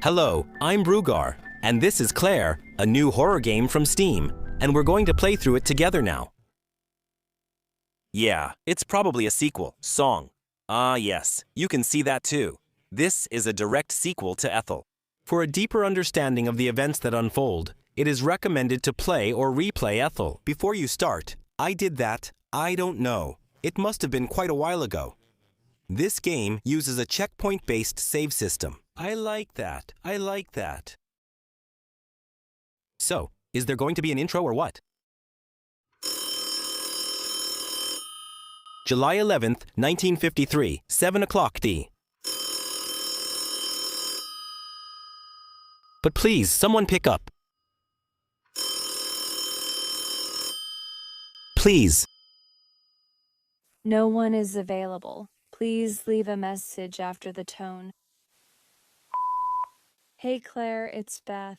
Hello, I'm Brugar, and this is Claire, a new horror game from Steam, and we're going to play through it together now. Yeah, it's probably a sequel, Song. Ah yes, you can see that too. This is a direct sequel to Ethel. For a deeper understanding of the events that unfold, it is recommended to play or replay Ethel. Before you start, I did that, I don't know. It must have been quite a while ago. This game uses a checkpoint-based save system. I like that. So, is there going to be an intro or what? July 11th, 1953, 7 o'clock D. But please, someone pick up. Please. No one is available. Please leave a message after the tone. Hey Claire, it's Beth.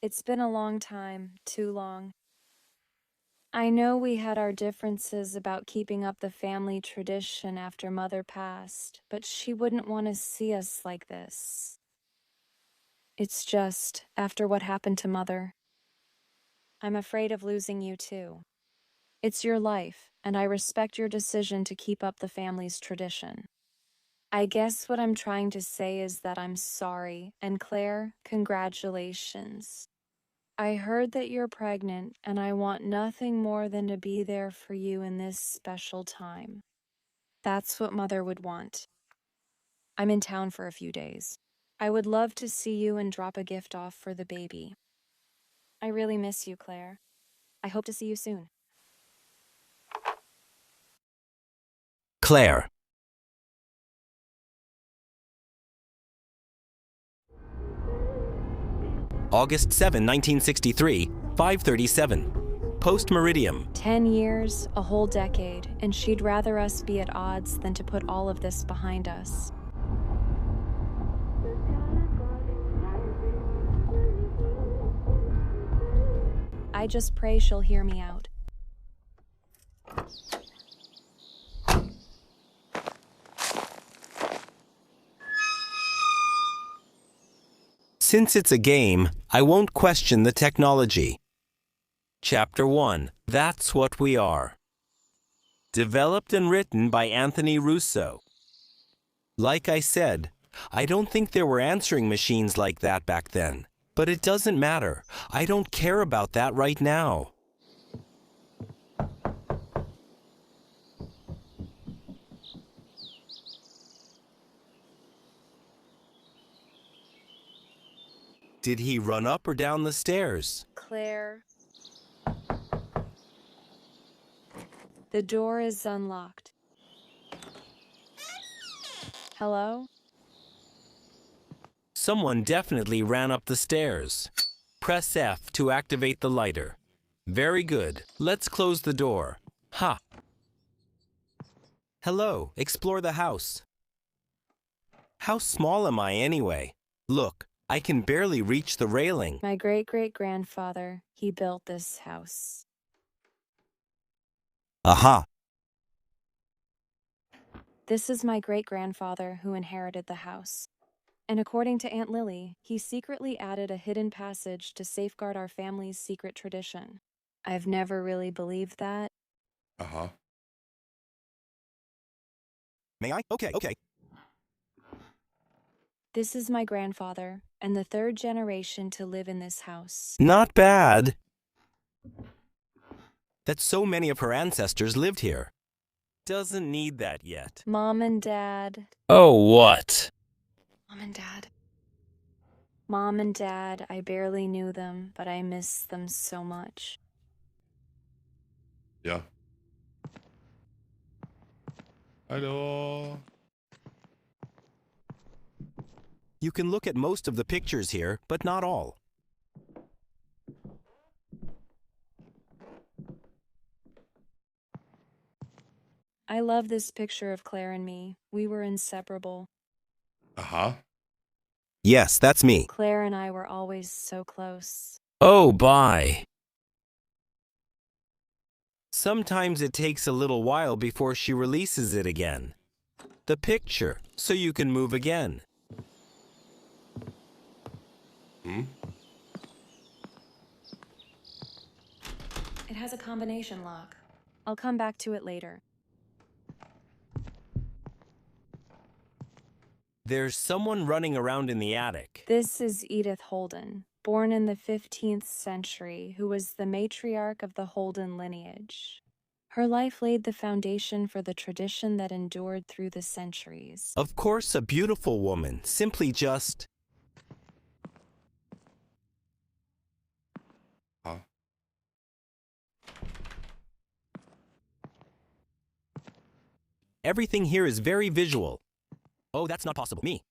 It's been a long time, too long. I know we had our differences about keeping up the family tradition after Mother passed, but she wouldn't want to see us like this. It's just, after what happened to Mother, I'm afraid of losing you too. It's your life, and I respect your decision to keep up the family's tradition. I guess what I'm trying to say is that I'm sorry, and Claire, congratulations. I heard that you're pregnant, and I want nothing more than to be there for you in this special time. That's what Mother would want. I'm in town for a few days. I would love to see you and drop a gift off for the baby. I really miss you, Claire. I hope to see you soon. Claire. August 7, 1963, 5:37. Post-Meridium. 10 years, a whole decade, and she'd rather us be at odds than to put all of this behind us. I just pray she'll hear me out. Since it's a game, I won't question the technology. Chapter 1. That's What We Are. Developed and written by Anthony Russo. Like I said, I don't think there were answering machines like that back then. But it doesn't matter. I don't care about that right now. Did he run up or down the stairs? Claire. The door is unlocked. Hello? Someone definitely ran up the stairs. Press F to activate the lighter. Very good. Let's close the door. Ha! Hello, explore the house. How small am I anyway? Look, I can barely reach the railing. My great-great-grandfather, he built this house. Aha! This is my great-grandfather who inherited the house. And according to Aunt Lily, he secretly added a hidden passage to safeguard our family's secret tradition. I've never really believed that. Uh-huh. May I? Okay. This is my grandfather, and the third generation to live in this house. Not bad. That so many of her ancestors lived here. Doesn't need that yet. Mom and Dad. Oh, what? Mom and Dad, I barely knew them, but I miss them so much. Ja. Hallo. You can look at most of the pictures here, but not all. I love this picture of Claire and me. We were inseparable. Aha. Yes, that's me. Claire and I were always so close. Oh, bye. Sometimes it takes a little while before she releases it again. The picture, so you can move again. It has a combination lock. I'll come back to it later. There's someone running around in the attic. This is Edith Holden, born in the 15th century, who was the matriarch of the Holden lineage. Her life laid the foundation for the tradition that endured through the centuries. Of course, a beautiful woman. Simply just... Huh? Everything here is very visual. Oh, that's not possible. Me.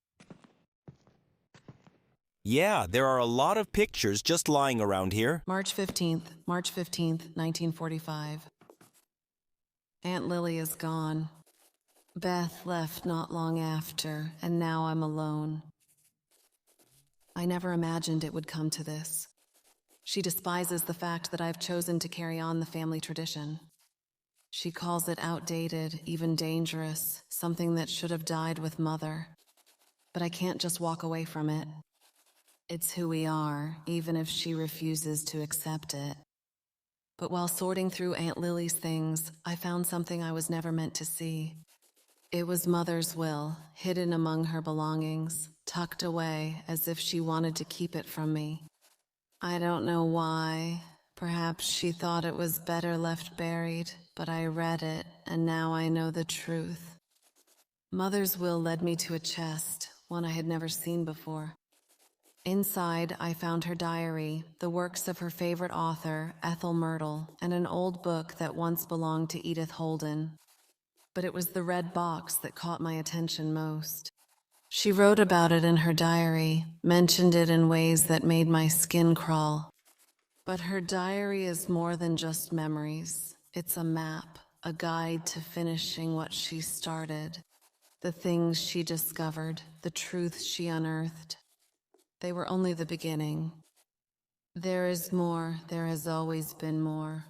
Yeah, there are a lot of pictures just lying around here. March 15th, 1945. Aunt Lily is gone. Beth left not long after, and now I'm alone. I never imagined it would come to this. She despises the fact that I've chosen to carry on the family tradition. She calls it outdated, even dangerous, something that should have died with Mother. But I can't just walk away from it. It's who we are, even if she refuses to accept it. But while sorting through Aunt Lily's things, I found something I was never meant to see. It was Mother's will, hidden among her belongings, tucked away as if she wanted to keep it from me. I don't know why. Perhaps she thought it was better left buried, but I read it, and now I know the truth. Mother's will led me to a chest, one I had never seen before. Inside, I found her diary, the works of her favorite author, Ethel Myrtle, and an old book that once belonged to Edith Holden. But it was the red box that caught my attention most. She wrote about it in her diary, mentioned it in ways that made my skin crawl. But her diary is more than just memories. It's a map, a guide to finishing what she started. The things she discovered, the truths she unearthed. They were only the beginning. There is more, there has always been more.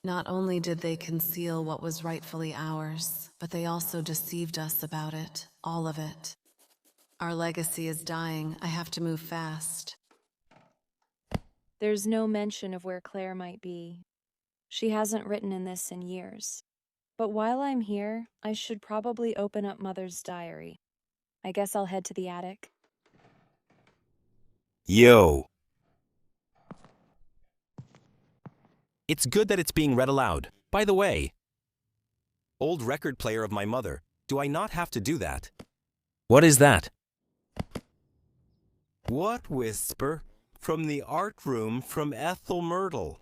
Not only did they conceal what was rightfully ours, but they also deceived us about it, all of it. Our legacy is dying. I have to move fast. There's no mention of where Claire might be. She hasn't written in this in years. But while I'm here, I should probably open up Mother's diary. I guess I'll head to the attic. Yo. It's good that it's being read aloud. By the way, old record player of my mother, do I not have to do that? What is that? What whisper? From the art room from Ethel Myrtle.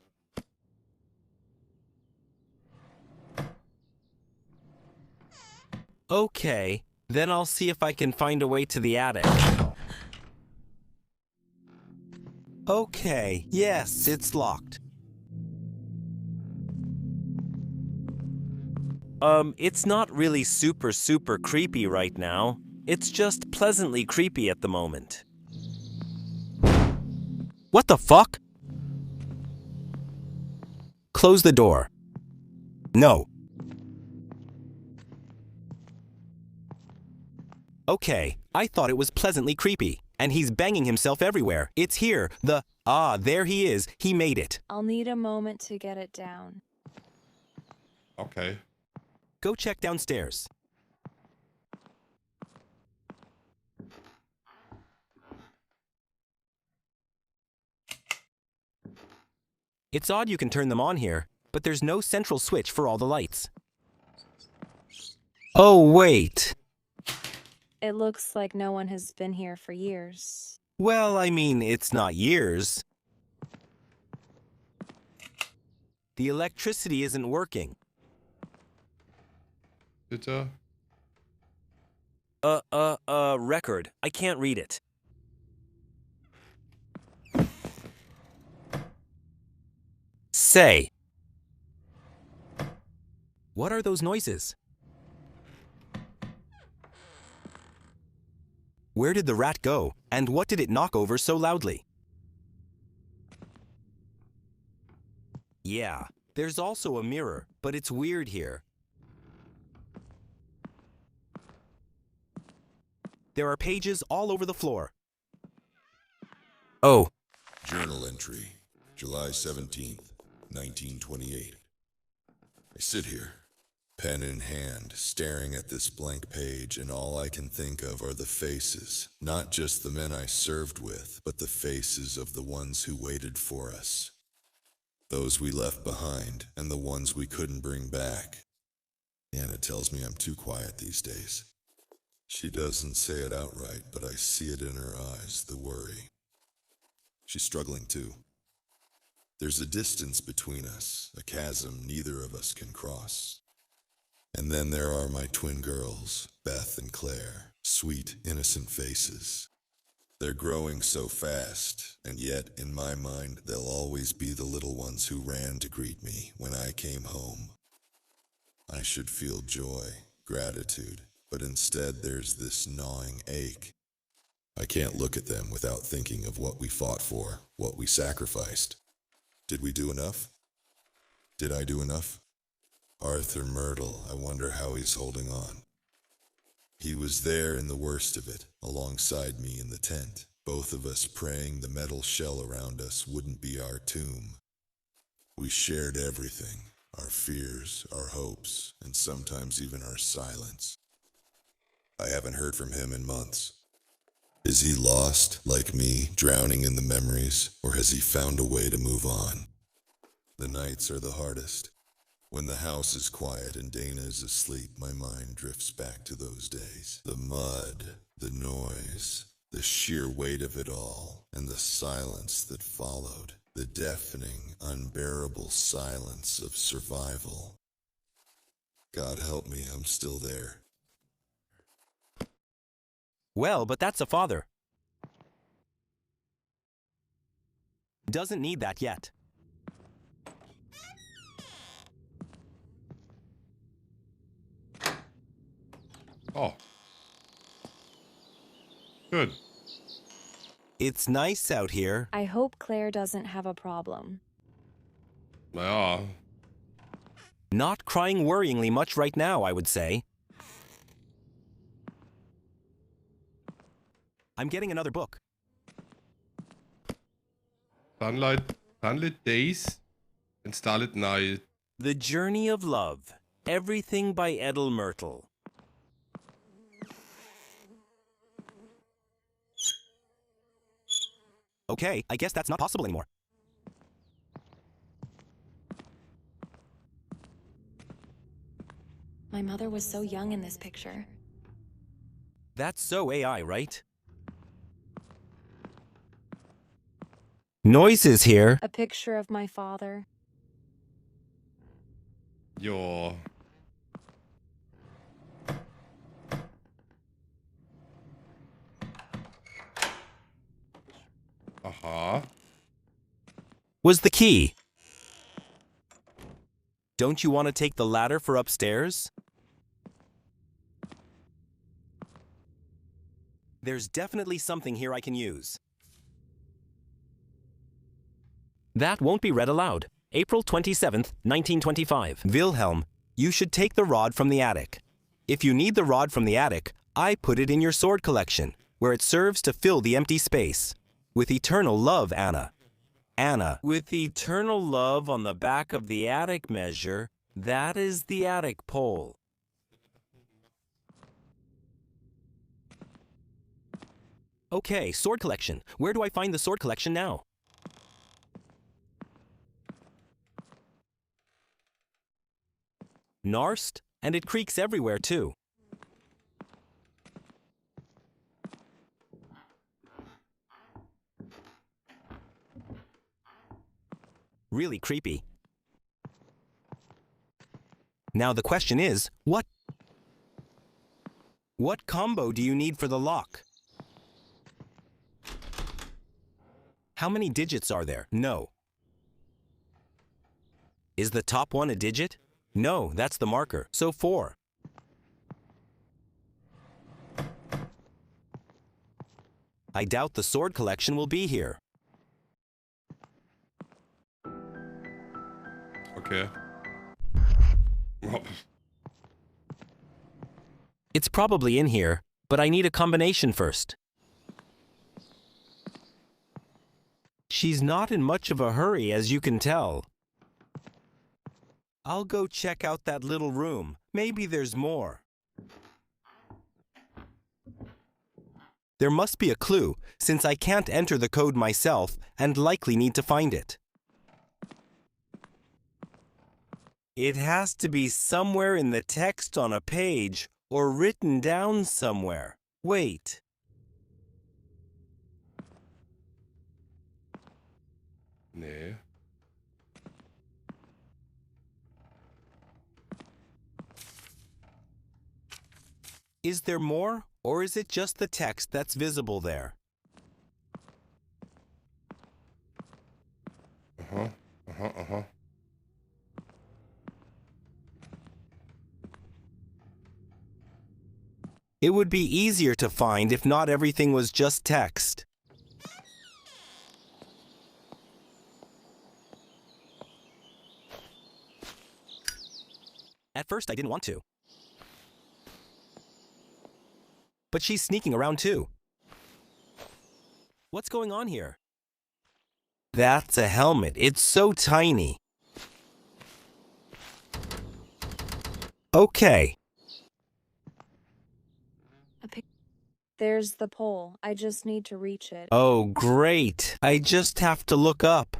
Okay, then I'll see if I can find a way to the attic. Okay, yes, it's locked. It's not really super creepy right now. It's just pleasantly creepy at the moment. What the fuck? Close the door. No. Okay, I thought it was pleasantly creepy. And he's banging himself everywhere. It's here. There he is. He made it. I'll need a moment to get it down. Okay. Go check downstairs. It's odd you can turn them on here, but there's no central switch for all the lights. Oh, wait. It looks like no one has been here for years. Well, I mean, it's not years. The electricity isn't working. Bitte? Record. I can't read it. Say. What are those noises? Where did the rat go, and what did it knock over so loudly? Yeah, there's also a mirror, but it's weird here. There are pages all over the floor. Oh, Journal entry, July 17th, 1928. I sit here, pen in hand, staring at this blank page, and all I can think of are the faces, not just the men I served with, but the faces of the ones who waited for us. Those we left behind, and the ones we couldn't bring back. Anna tells me I'm too quiet these days. She doesn't say it outright, but I see it in her eyes, the worry. She's struggling too. There's a distance between us, a chasm neither of us can cross. And then there are my twin girls, Beth and Claire, sweet, innocent faces. They're growing so fast, and yet, in my mind, they'll always be the little ones who ran to greet me when I came home. I should feel joy, gratitude, but instead there's this gnawing ache. I can't look at them without thinking of what we fought for, what we sacrificed. Did we do enough? Did I do enough? Arthur Myrtle, I wonder how he's holding on. He was there in the worst of it, alongside me in the tent, both of us praying the metal shell around us wouldn't be our tomb. We shared everything, our fears, our hopes, and sometimes even our silence. I haven't heard from him in months. Is he lost, like me, drowning in the memories, or has he found a way to move on? The nights are the hardest. When the house is quiet and Dana is asleep, my mind drifts back to those days. The mud, the noise, the sheer weight of it all, and the silence that followed. The deafening, unbearable silence of survival. God help me, I'm still there. well, but that's a father. Doesn't need that yet. Oh. Good. It's nice out here. I hope Claire doesn't have a problem. Naja. Not crying worryingly much right now, I would say. I'm getting another book. Sunlit Days and Starlit Night. The Journey of Love. Everything by Edel Myrtle. Okay, I guess that's not possible anymore. My mother was so young in this picture. That's so AI, right? Noises here. A picture of my father. Ja. Aha. Was the key. Don't you want to take the ladder for upstairs? There's definitely something here I can use. That won't be read aloud. April 27th, 1925. Wilhelm, you should take the rod from the attic. If you need the rod from the attic, I put it in your sword collection, where it serves to fill the empty space. With eternal love, Anna. Anna, with eternal love on the back of the attic measure, that is the attic pole. Okay, sword collection. Where do I find the sword collection now? Narst, and it creaks everywhere too. Really creepy. Now the question is, what combo do you need for the lock? How many digits are there? No. Is the top one a digit? No, that's the marker, so 4. I doubt the sword collection will be here. Okay. Oh. It's probably in here, but I need a combination first. She's not in much of a hurry, as you can tell. I'll go check out that little room. Maybe there's more. There must be a clue, since I can't enter the code myself and likely need to find it. It has to be somewhere in the text on a page or written down somewhere. Wait. Nee. Is there more, or is it just the text that's visible there? Aha, aha, aha. It would be easier to find if not everything was just text. At first, I didn't want to. But she's sneaking around too. What's going on here? That's a helmet. It's so tiny. Okay. There's the pole. I just need to reach it. Oh, great. I just have to look up.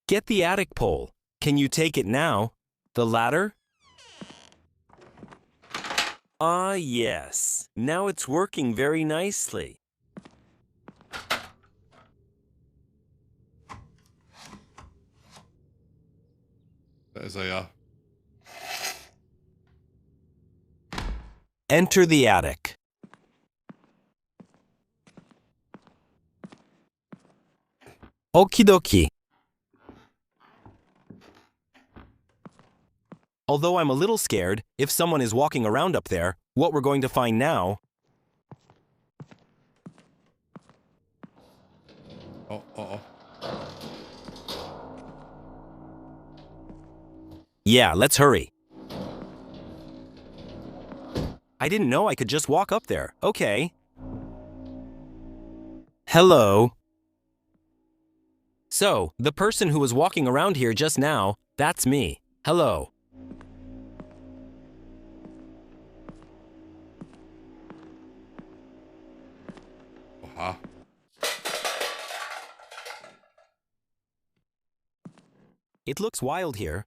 Get the attic pole. Can you take it now? The ladder? Ah, yes. Now it's working very nicely. Da ist er ja. Enter the attic. Okie dokie. Although I'm a little scared, if someone is walking around up there, what we're going to find now... Oh, oh, oh. Yeah, let's hurry. I didn't know I could just walk up there. Okay. Hello. So, the person who was walking around here just now, that's me. Hello. Oha. It looks wild here.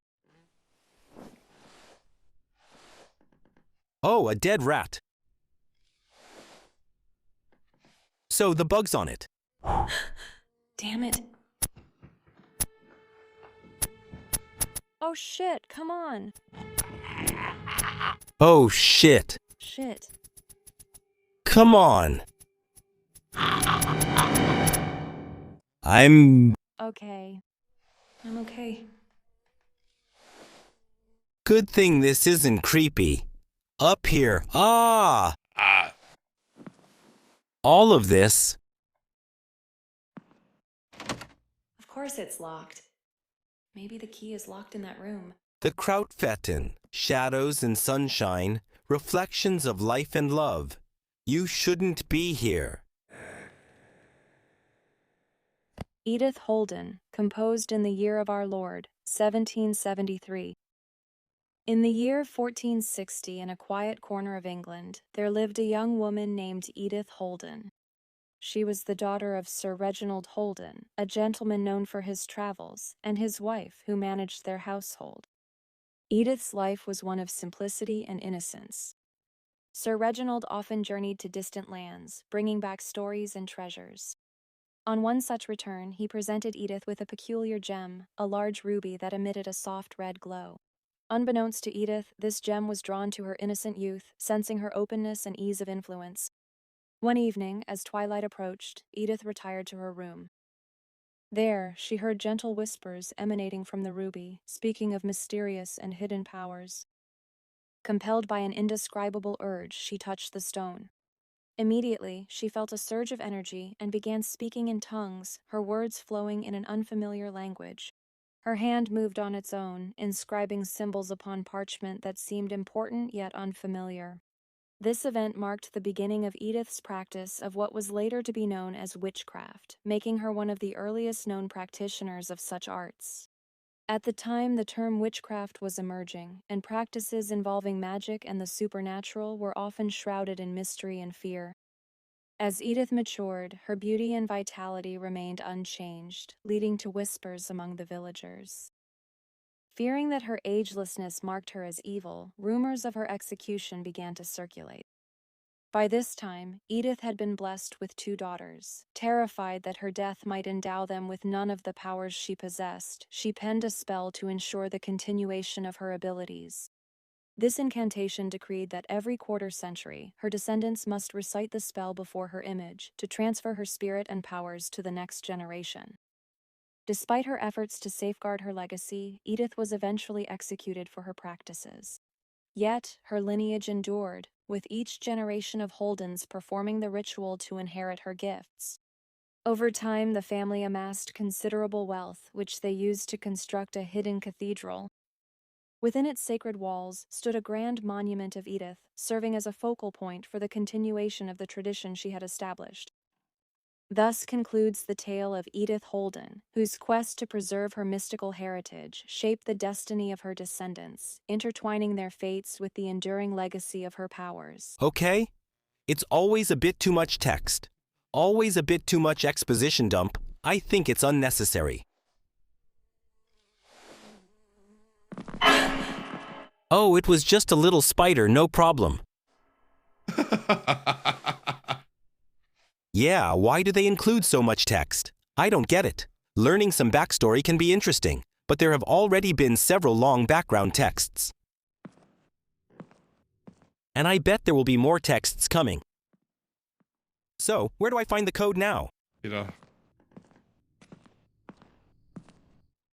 Oh, a dead rat. So the bug's on it. Damn it. Oh shit, come on. Oh, shit. Shit. Come on. I'm... Okay. I'm okay. Good thing this isn't creepy. Up here. Ah! Ah. All of this. Of course it's locked. Maybe the key is locked in that room. The Krautfetten, shadows and sunshine, reflections of life and love. You shouldn't be here. Edith Holden, composed in the year of our Lord, 1773. In the year 1460, in a quiet corner of England, there lived a young woman named Edith Holden. She was the daughter of Sir Reginald Holden, a gentleman known for his travels, and his wife, who managed their household. Edith's life was one of simplicity and innocence. Sir Reginald often journeyed to distant lands, bringing back stories and treasures. On one such return, he presented Edith with a peculiar gem, a large ruby that emitted a soft red glow. Unbeknownst to Edith, this gem was drawn to her innocent youth, sensing her openness and ease of influence. One evening, as twilight approached, Edith retired to her room. There, she heard gentle whispers emanating from the ruby, speaking of mysterious and hidden powers. Compelled by an indescribable urge, she touched the stone. Immediately, she felt a surge of energy and began speaking in tongues, her words flowing in an unfamiliar language. Her hand moved on its own, inscribing symbols upon parchment that seemed important yet unfamiliar. This event marked the beginning of Edith's practice of what was later to be known as witchcraft, making her one of the earliest known practitioners of such arts. At the time, the term witchcraft was emerging, and practices involving magic and the supernatural were often shrouded in mystery and fear. As Edith matured, her beauty and vitality remained unchanged, leading to whispers among the villagers. Fearing that her agelessness marked her as evil, rumors of her execution began to circulate. By this time, Edith had been blessed with 2 daughters. Terrified that her death might endow them with none of the powers she possessed, she penned a spell to ensure the continuation of her abilities. This incantation decreed that every quarter century, her descendants must recite the spell before her image to transfer her spirit and powers to the next generation. Despite her efforts to safeguard her legacy, Edith was eventually executed for her practices. Yet, her lineage endured, with each generation of Holdens performing the ritual to inherit her gifts. Over time, the family amassed considerable wealth, which they used to construct a hidden cathedral. Within its sacred walls stood a grand monument of Edith, serving as a focal point for the continuation of the tradition she had established. Thus concludes the tale of Edith Holden, whose quest to preserve her mystical heritage shaped the destiny of her descendants, intertwining their fates with the enduring legacy of her powers. Okay? It's always a bit too much text. Always a bit too much exposition dump. I think it's unnecessary. Oh, it was just a little spider, no problem. Yeah, why do they include so much text? I don't get it. Learning some backstory can be interesting, but there have already been several long background texts. And I bet there will be more texts coming. So, where do I find the code now? Wieder.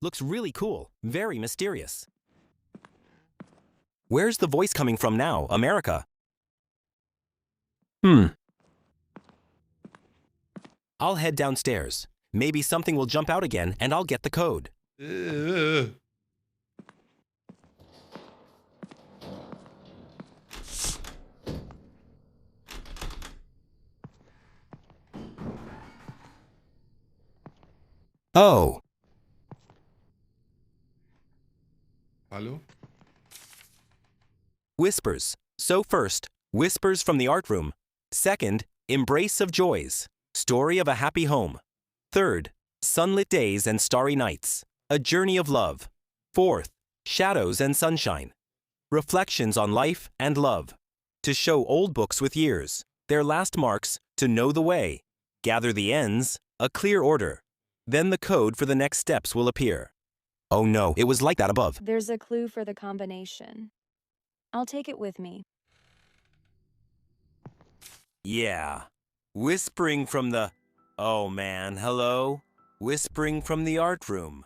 Looks really cool, very mysterious. Where's the voice coming from now, America? I'll head downstairs. Maybe something will jump out again and I'll get the code. Oh, Hallo? whispers. So first, whispers from the art room. Second, embrace of joys. Story of a happy home. Third, sunlit days and starry nights. A journey of love. Fourth, shadows and sunshine. Reflections on life and love. To show old books with years. Their last marks, to know the way. Gather the ends, a clear order. Then the code for the next steps will appear. Oh no, it was like that above. There's a clue for the combination. I'll take it with me. Yeah. Whispering from the... Oh man, hello? Whispering from the art room.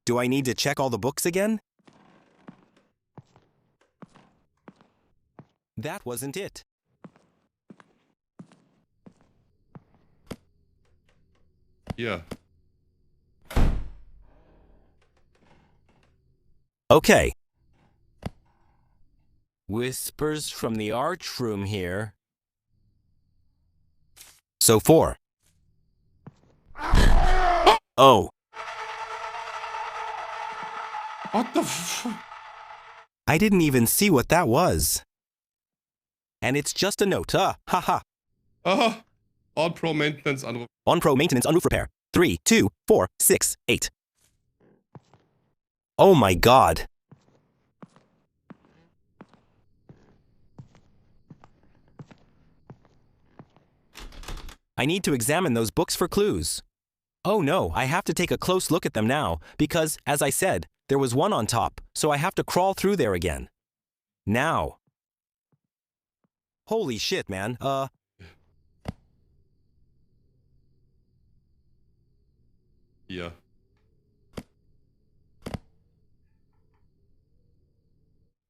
Do I need to check all the books again? That wasn't it. Hier. Okay. Whispers from the art room here. So 4. Oh, What the f... I didn't even see what that was. And it's just a note, haha. Aha. On Pro Maintenance Anruf. On pro maintenance on roof repair. 3, 2, 4, 6, 8. Oh my god. I need to examine those books for clues. Oh no, I have to take a close look at them now, because, as I said, there was one on top, so I have to crawl through there again. Now. Holy shit, man, Hier.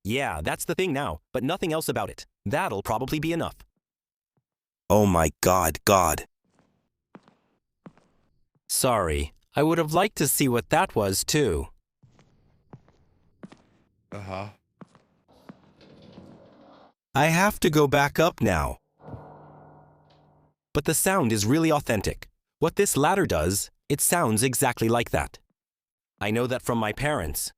Yeah, that's the thing now, but nothing else about it. That'll probably be enough. Oh my god. Sorry, I would have liked to see what that was too. Aha. I have to go back up now. But the sound is really authentic. What this ladder does, it sounds exactly like that. I know that from my parents.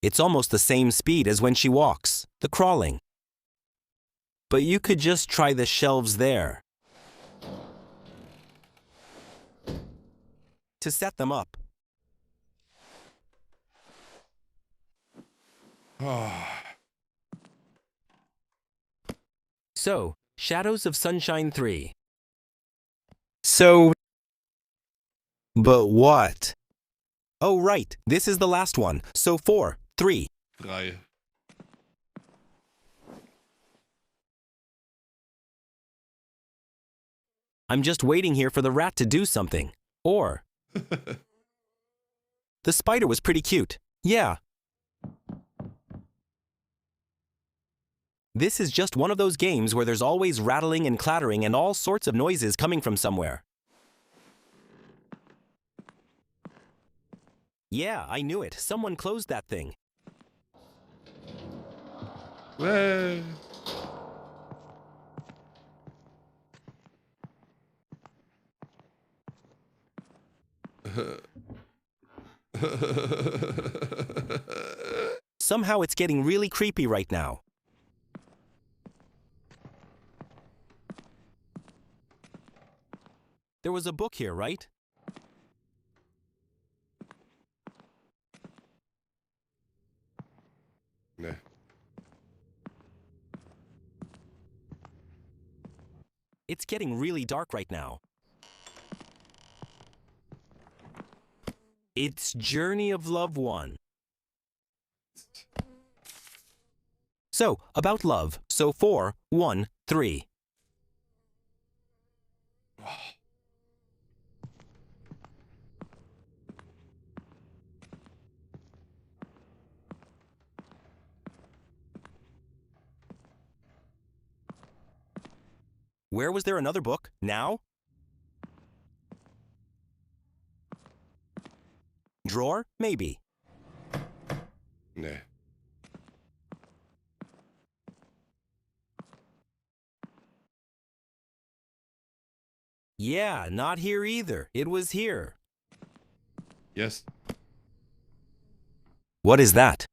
It's almost the same speed as when she walks, the crawling. But you could just try the shelves there. To set them up. So, Shadows of Sunshine 3. So... But what? Oh, right. This is the last one. So 4, 3. 3. I'm just waiting here for the rat to do something. Or... The spider was pretty cute. Yeah. This is just one of those games where there's always rattling and clattering and all sorts of noises coming from somewhere. Yeah, I knew it. Someone closed that thing. Well. Somehow it's getting really creepy right now. There was a book here, right? Ne. It's getting really dark right now. It's Journey of Love 1. So, about love. So 4, 1, 3. Where was there another book? Now? Drawer? Maybe. Ne. Yeah, not here either. It was here. Yes. What is that?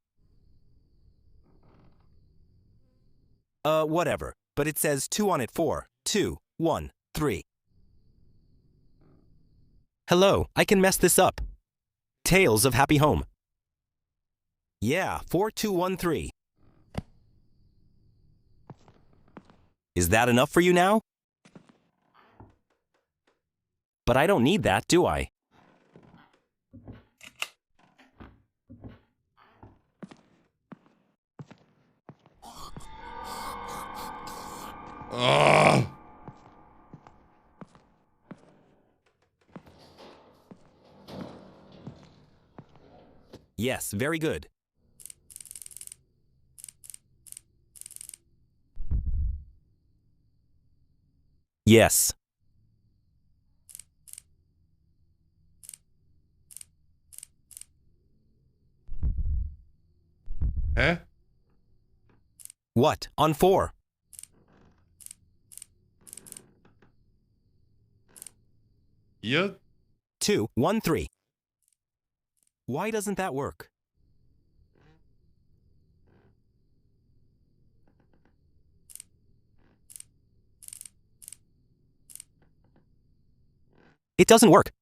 Whatever. But it says 2 on it 4, 2, 1, 3. Hello, I can mess this up. Tales of Happy Home. Yeah, 4213. Is that enough for you now? But I don't need that, do I? Ah! Yes, very good. Yes. Hä? What? On 4. Hier? 2, 1, 3. Why doesn't that work? It doesn't work.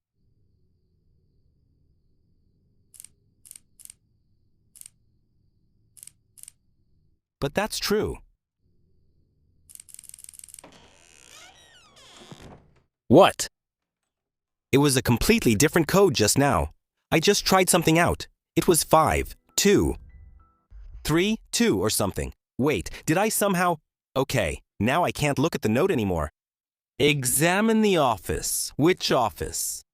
But that's true. What? It was a completely different code just now. I just tried something out. It was 5, 2, 3, 2 or something. Wait, did I somehow... Okay, now I can't look at the note anymore. Examine the office. Which office?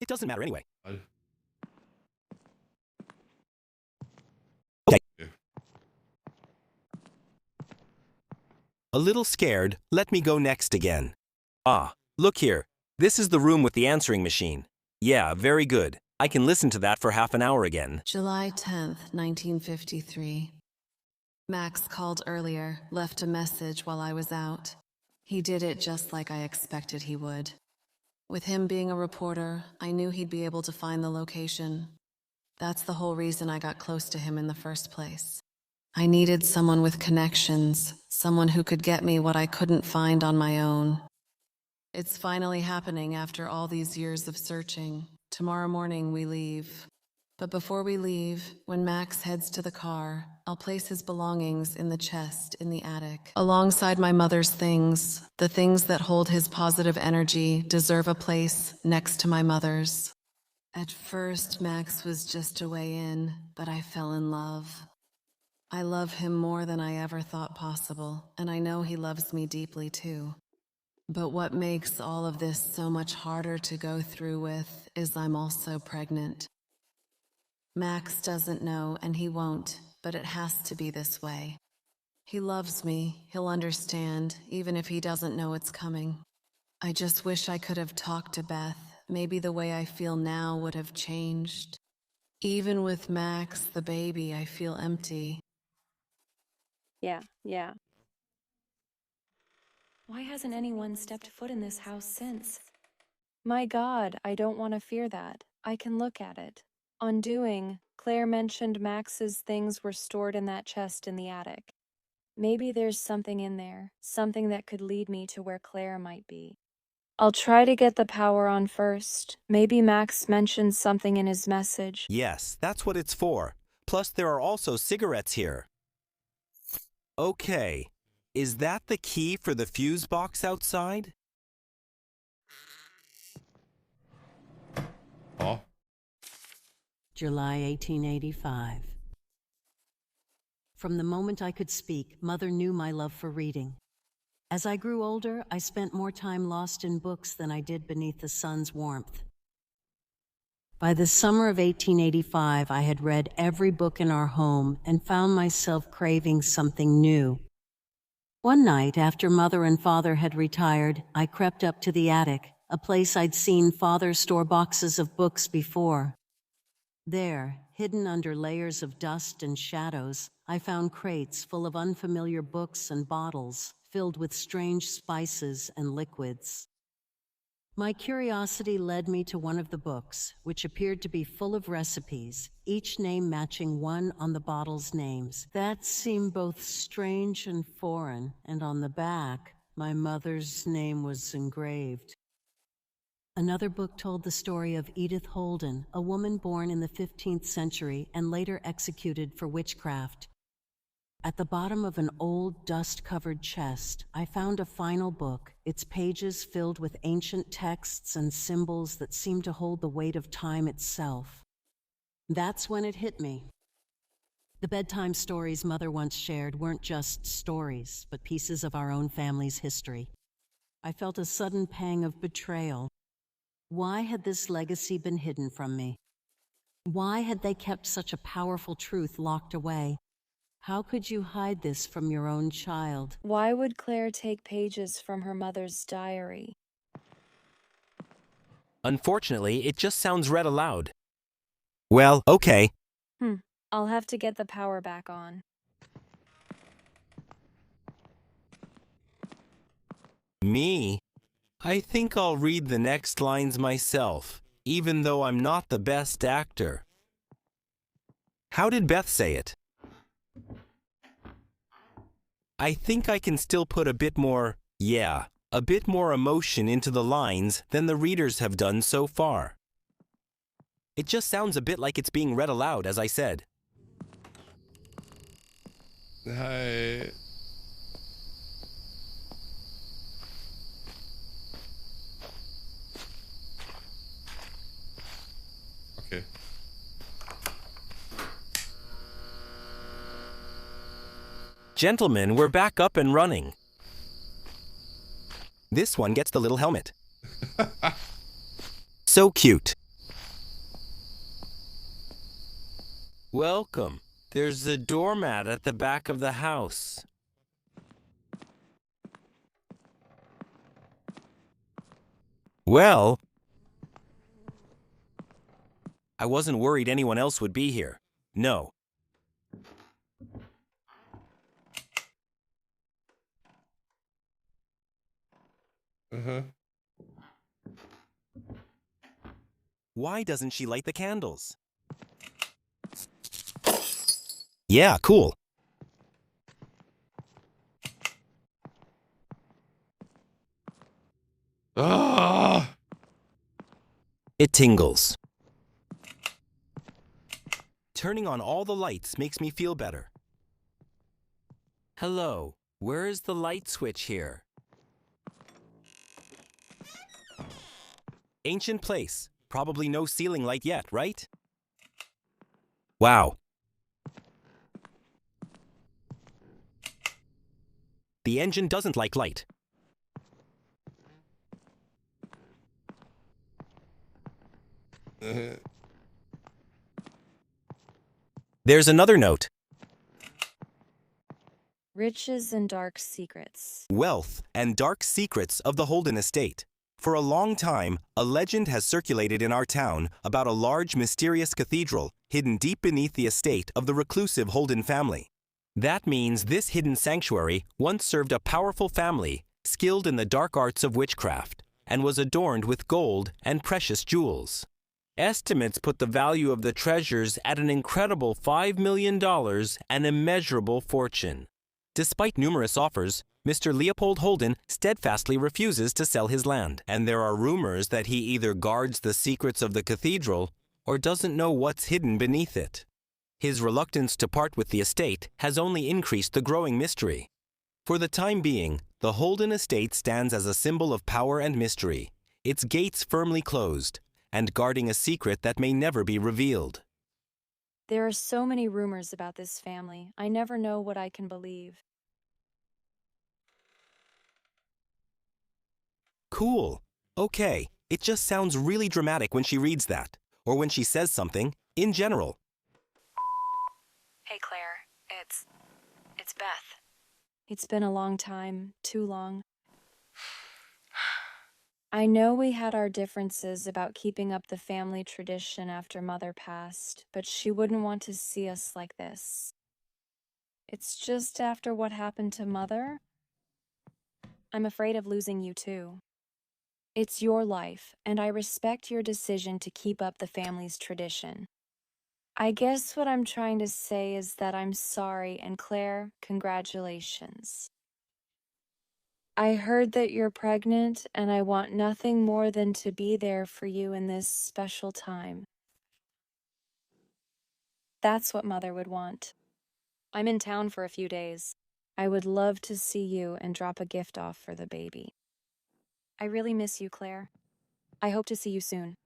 It doesn't matter anyway. Okay. A little scared, let me go next again. Ah, look here. This is the room with the answering machine. Yeah, very good. I can listen to that for half an hour again. July 10th, 1953. Max called earlier, left a message while I was out. He did it just like I expected he would. With him being a reporter, I knew he'd be able to find the location. That's the whole reason I got close to him in the first place. I needed someone with connections, someone who could get me what I couldn't find on my own. It's finally happening after all these years of searching. Tomorrow morning we leave. But before we leave, when Max heads to the car, I'll place his belongings in the chest in the attic. Alongside my mother's things, the things that hold his positive energy deserve a place next to my mother's. At first, Max was just a way in, but I fell in love. I love him more than I ever thought possible, and I know he loves me deeply too. But what makes all of this so much harder to go through with is I'm also pregnant. Max doesn't know, and he won't, but it has to be this way. He loves me, he'll understand, even if he doesn't know it's coming. I just wish I could have talked to Beth. Maybe the way I feel now would have changed. Even with Max, the baby, I feel empty. Yeah. Why hasn't anyone stepped foot in this house since? My God, I don't want to fear that. I can look at it. On doing, Claire mentioned Max's things were stored in that chest in the attic. Maybe there's something in there, something that could lead me to where Claire might be. I'll try to get the power on first. Maybe Max mentioned something in his message. Yes, that's what it's for. Plus, there are also cigarettes here. Okay. Is that the key for the fuse box outside? Ja. July 1885. From the moment I could speak, Mother knew my love for reading. As I grew older, I spent more time lost in books than I did beneath the sun's warmth. By the summer of 1885, I had read every book in our home and found myself craving something new. One night, after Mother and Father had retired, I crept up to the attic, a place I'd seen Father store boxes of books before. There, hidden under layers of dust and shadows, I found crates full of unfamiliar books and bottles filled with strange spices and liquids. My curiosity led me to one of the books, which appeared to be full of recipes, each name matching one on the bottle's names. That seemed both strange and foreign, and on the back, my mother's name was engraved. Another book told the story of Edith Holden, a woman born in the 15th century and later executed for witchcraft. At the bottom of an old, dust-covered chest, I found a final book, its pages filled with ancient texts and symbols that seemed to hold the weight of time itself. That's when it hit me. The bedtime stories Mother once shared weren't just stories, but pieces of our own family's history. I felt a sudden pang of betrayal. Why had this legacy been hidden from me? Why had they kept such a powerful truth locked away? How could you hide this from your own child? Why would Claire take pages from her mother's diary? Unfortunately, it just sounds read aloud. Well, okay. I'll have to get the power back on. Me? I think I'll read the next lines myself, even though I'm not the best actor. How did Beth say it? I think I can still put a bit more emotion into the lines than the readers have done so far. It just sounds a bit like it's being read aloud, as I said. Det här är... Okej. Gentlemen, we're back up and running. This one gets the little helmet. So cute. Welcome. There's a doormat at the back of the house. Well, I wasn't worried anyone else would be here. No. Uh-huh. Why doesn't she light the candles? Yeah, cool. Ah! It tingles. Turning on all the lights makes me feel better. Hello, where is the light switch here? Ancient place. Probably no ceiling light yet, right? Wow. The engine doesn't like light. Uh-huh. There's another note. Riches and dark secrets. Wealth and dark secrets of the Holden estate. For a long time, a legend has circulated in our town about a large, mysterious cathedral hidden deep beneath the estate of the reclusive Holden family. That means this hidden sanctuary once served a powerful family skilled in the dark arts of witchcraft and was adorned with gold and precious jewels. Estimates put the value of the treasures at an incredible $5 million, an immeasurable fortune. Despite numerous offers, Mr. Leopold Holden steadfastly refuses to sell his land, and there are rumors that he either guards the secrets of the cathedral or doesn't know what's hidden beneath it. His reluctance to part with the estate has only increased the growing mystery. For the time being, the Holden estate stands as a symbol of power and mystery, its gates firmly closed, and guarding a secret that may never be revealed. There are so many rumors about this family. I never know what I can believe. Cool. Okay, it just sounds really dramatic when she reads that, or when she says something, in general. Hey, Claire. It's Beth. It's been a long time, too long. I know we had our differences about keeping up the family tradition after Mother passed, but she wouldn't want to see us like this. It's just after what happened to Mother, I'm afraid of losing you too. It's your life, and I respect your decision to keep up the family's tradition. I guess what I'm trying to say is that I'm sorry, and Claire, congratulations. I heard that you're pregnant, and I want nothing more than to be there for you in this special time. That's what Mother would want. I'm in town for a few days. I would love to see you and drop a gift off for the baby. I really miss you, Claire. I hope to see you soon.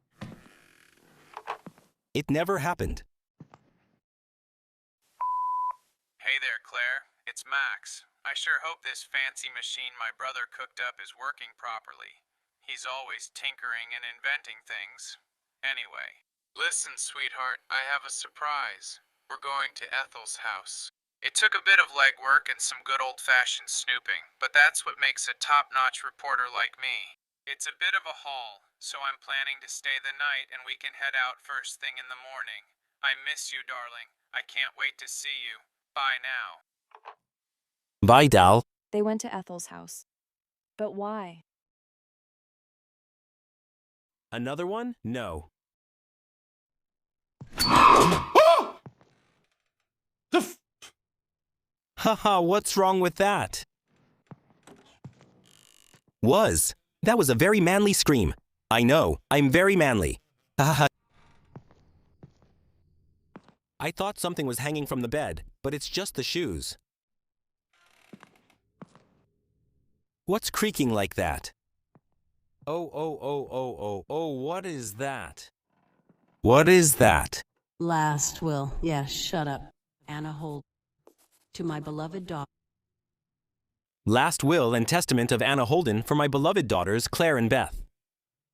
It never happened. Hey there, Claire. It's Max. I sure hope this fancy machine my brother cooked up is working properly. He's always tinkering and inventing things. Anyway, listen, sweetheart, I have a surprise. We're going to Ethel's house. It took a bit of legwork and some good old-fashioned snooping, but that's what makes a top-notch reporter like me. It's a bit of a haul, so I'm planning to stay the night and we can head out first thing in the morning. I miss you, darling. I can't wait to see you. Bye now. Bye, Dal. They went to Ethel's house. But why? Another one? No. Ah! Haha, what's wrong with that? That was a very manly scream. I know, I'm very manly. Haha. I thought something was hanging from the bed, but it's just the shoes. What's creaking like that? Oh, what is that? What is that? Last will. Yeah, shut up. Anna Holden. To my beloved daughter. Last will and testament of Anna Holden for my beloved daughters Claire and Beth.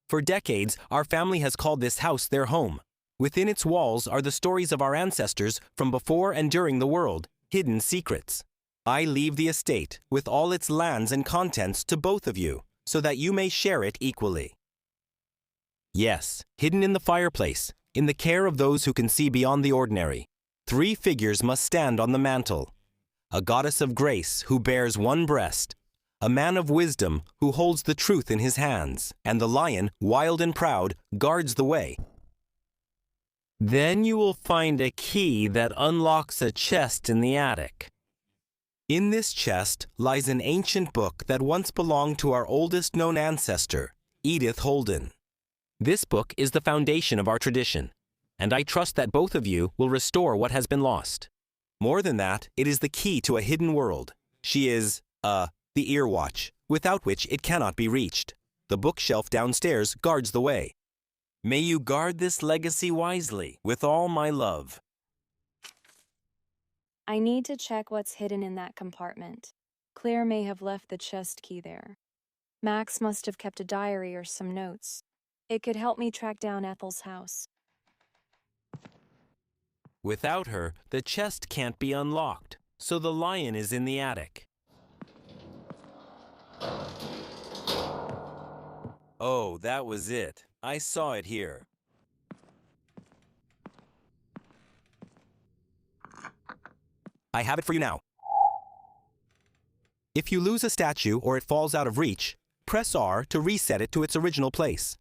For decades, our family has called this house their home. Within its walls are the stories of our ancestors from before and during the world, hidden secrets. I leave the estate with all its lands and contents to both of you, so that you may share it equally. Yes, hidden in the fireplace, in the care of those who can see beyond the ordinary. 3 figures must stand on the mantle. A goddess of grace who bears one breast, a man of wisdom who holds the truth in his hands, and the lion, wild and proud, guards the way. Then you will find a key that unlocks a chest in the attic. In this chest lies an ancient book that once belonged to our oldest known ancestor, Edith Holden. This book is the foundation of our tradition, and I trust that both of you will restore what has been lost. More than that, it is the key to a hidden world. She is, the ear watch, without which it cannot be reached. The bookshelf downstairs guards the way. May you guard this legacy wisely, with all my love. I need to check what's hidden in that compartment. Claire may have left the chest key there. Max must have kept a diary or some notes. It could help me track down Ethel's house. Without her, the chest can't be unlocked, so the lion is in the attic. Oh, that was it. I saw it here. I have it for you now. If you lose a statue or it falls out of reach, press R to reset it to its original place.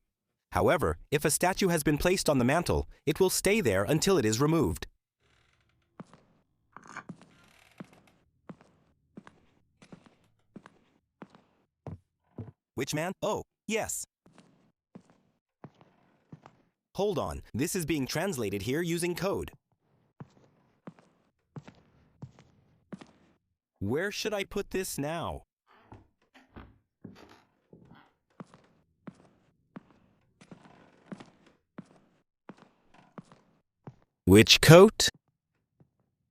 However, if a statue has been placed on the mantle, it will stay there until it is removed. Which man? Oh, yes. Hold on, this is being translated here using code. Where should I put this now? Which coat?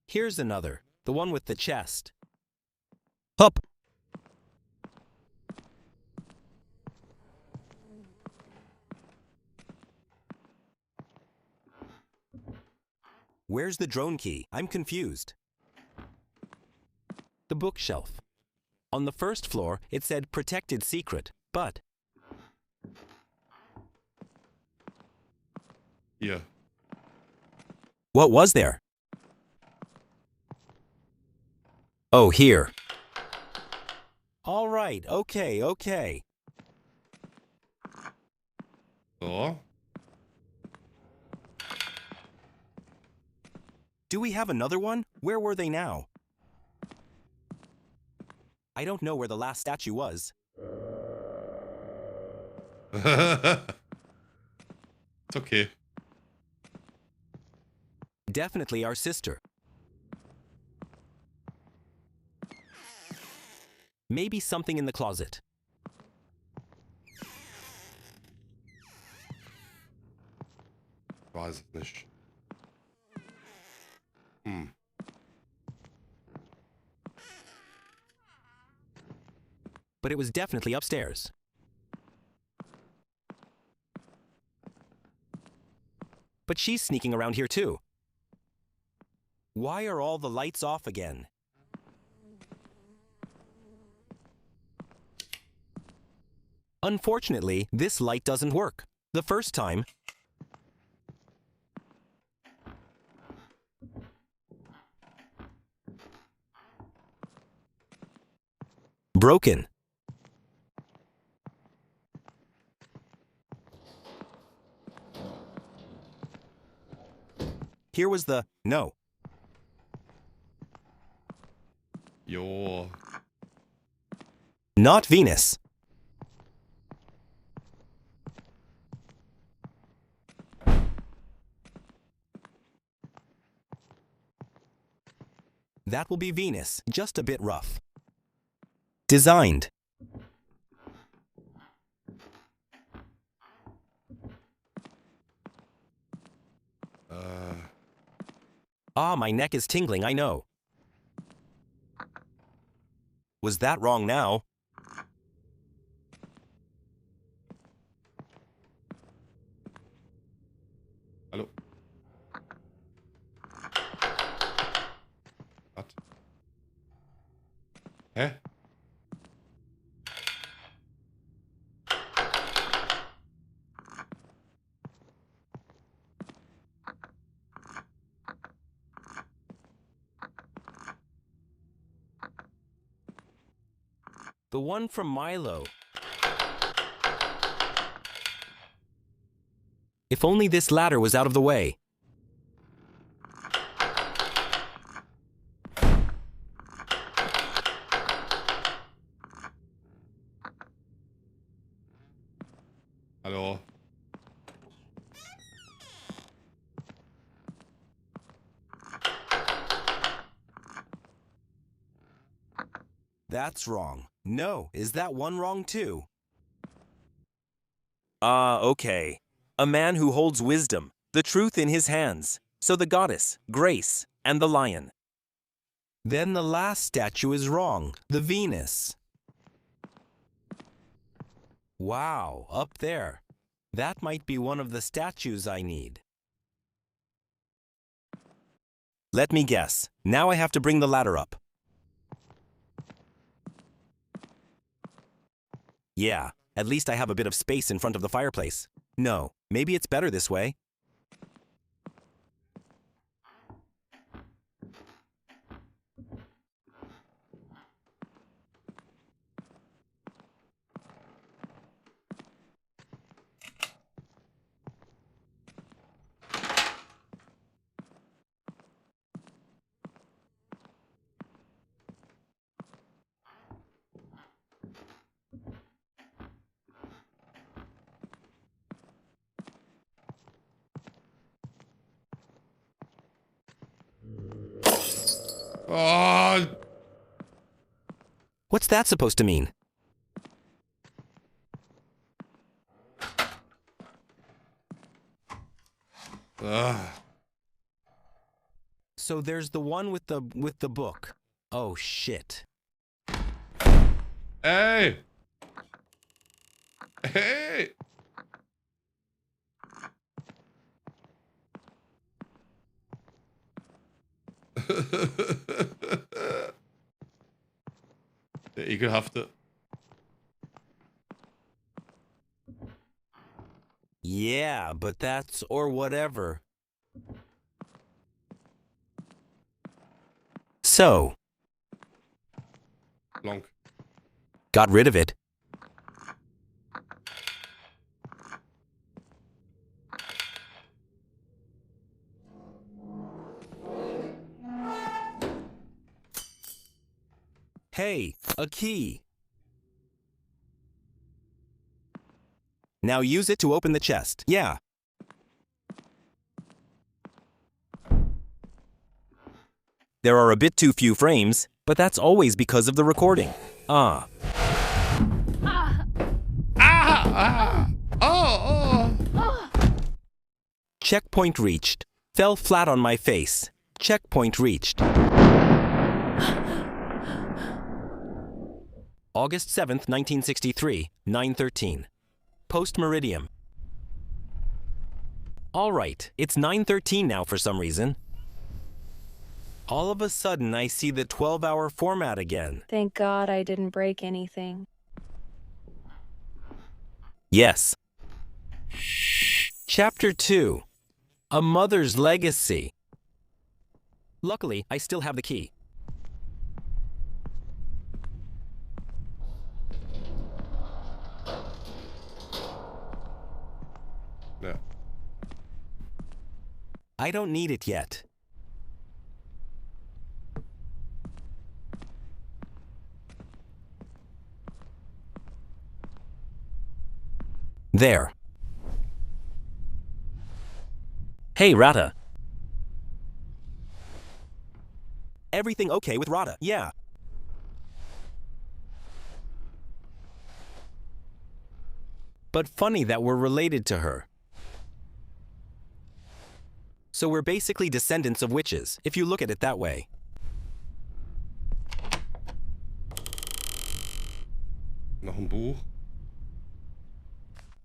Here's another, the one with the chest. Up! Where's the drone key? I'm confused. The bookshelf. On the first floor, it said protected secret, but... Yeah. What was there? Oh, here. All right, okay. So. Do we have another one? Where were they now? I don't know where the last statue was. It's okay. Definitely our sister. Maybe something in the closet. Weiß es nicht. But it was definitely upstairs. But she's sneaking around here too. Why are all the lights off again? Unfortunately, this light doesn't work. The first time, broken. Here was the no. Jo. Not Venus. That will be Venus, just a bit rough. Designed. Ah, my neck is tingling, I know. Was that wrong now? Hallo. Was? Hä? The one from Milo. If only this ladder was out of the way. Hallå? That's wrong. No, is that one wrong too? Okay. A man who holds wisdom, the truth in his hands. So the goddess, Grace, and the lion. Then the last statue is wrong, the Venus. Wow, up there. That might be one of the statues I need. Let me guess. Now I have to bring the ladder up. Yeah, at least I have a bit of space in front of the fireplace. No, maybe it's better this way. Oh, What's that supposed to mean? So there's the one with the book. Oh shit. Hey! Hey! Det ekelhafte. Yeah, but that's or whatever. So, Blank. got rid of it. Hey, a key. Now use it to open the chest. Yeah. There are a bit too few frames, but that's always because of the recording. Ah. Checkpoint reached. Fell flat on my face. Checkpoint reached. August 7th, 1963, 9:13. Post-meridium. All right, it's 9:13 now for some reason. All of a sudden, I see the 12-hour format again. Thank God I didn't break anything. Yes. Chapter 2. A Mother's Legacy. Luckily, I still have the key. Yeah. I don't need it yet. There. Hey, Rata. Everything okay with Rata? Yeah. But funny that we're related to her. So we're basically descendants of witches, if you look at it that way. Nog een boer.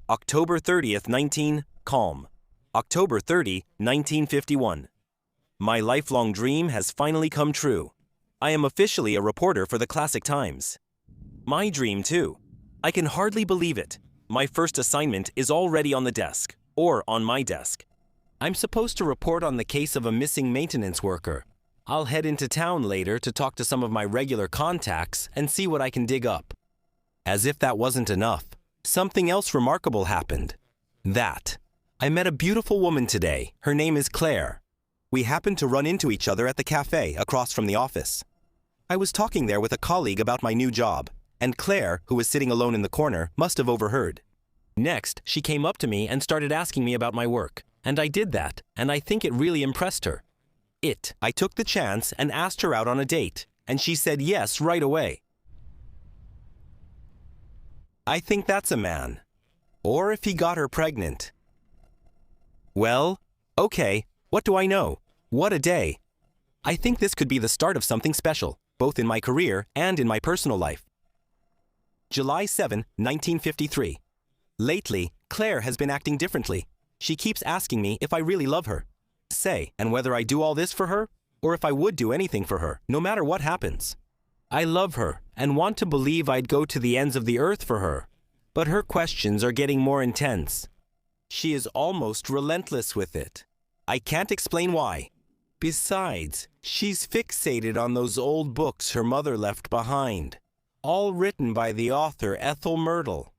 October 30th, calm. October 30, 1951. My lifelong dream has finally come true. I am officially a reporter for the Classic Times. My dream, too. I can hardly believe it. My first assignment is already on the desk, or on my desk. I'm supposed to report on the case of a missing maintenance worker. I'll head into town later to talk to some of my regular contacts and see what I can dig up. As if that wasn't enough, something else remarkable happened. I met a beautiful woman today. Her name is Claire. We happened to run into each other at the cafe across from the office. I was talking there with a colleague about my new job, and Claire, who was sitting alone in the corner, must have overheard. Next, she came up to me and started asking me about my work, and I did that, and I think it really impressed her. I took the chance and asked her out on a date, and she said yes right away. I think that's a man. Or if he got her pregnant. Well, okay, what do I know? What a day. I think this could be the start of something special, both in my career and in my personal life. July 7, 1953. Lately, Claire has been acting differently. She keeps asking me if I really love her. And whether I do all this for her, or if I would do anything for her, no matter what happens. I love her and want to believe I'd go to the ends of the earth for her, but her questions are getting more intense. She is almost relentless with it. I can't explain why. Besides, she's fixated on those old books her mother left behind, all written by the author Ethel Myrtle.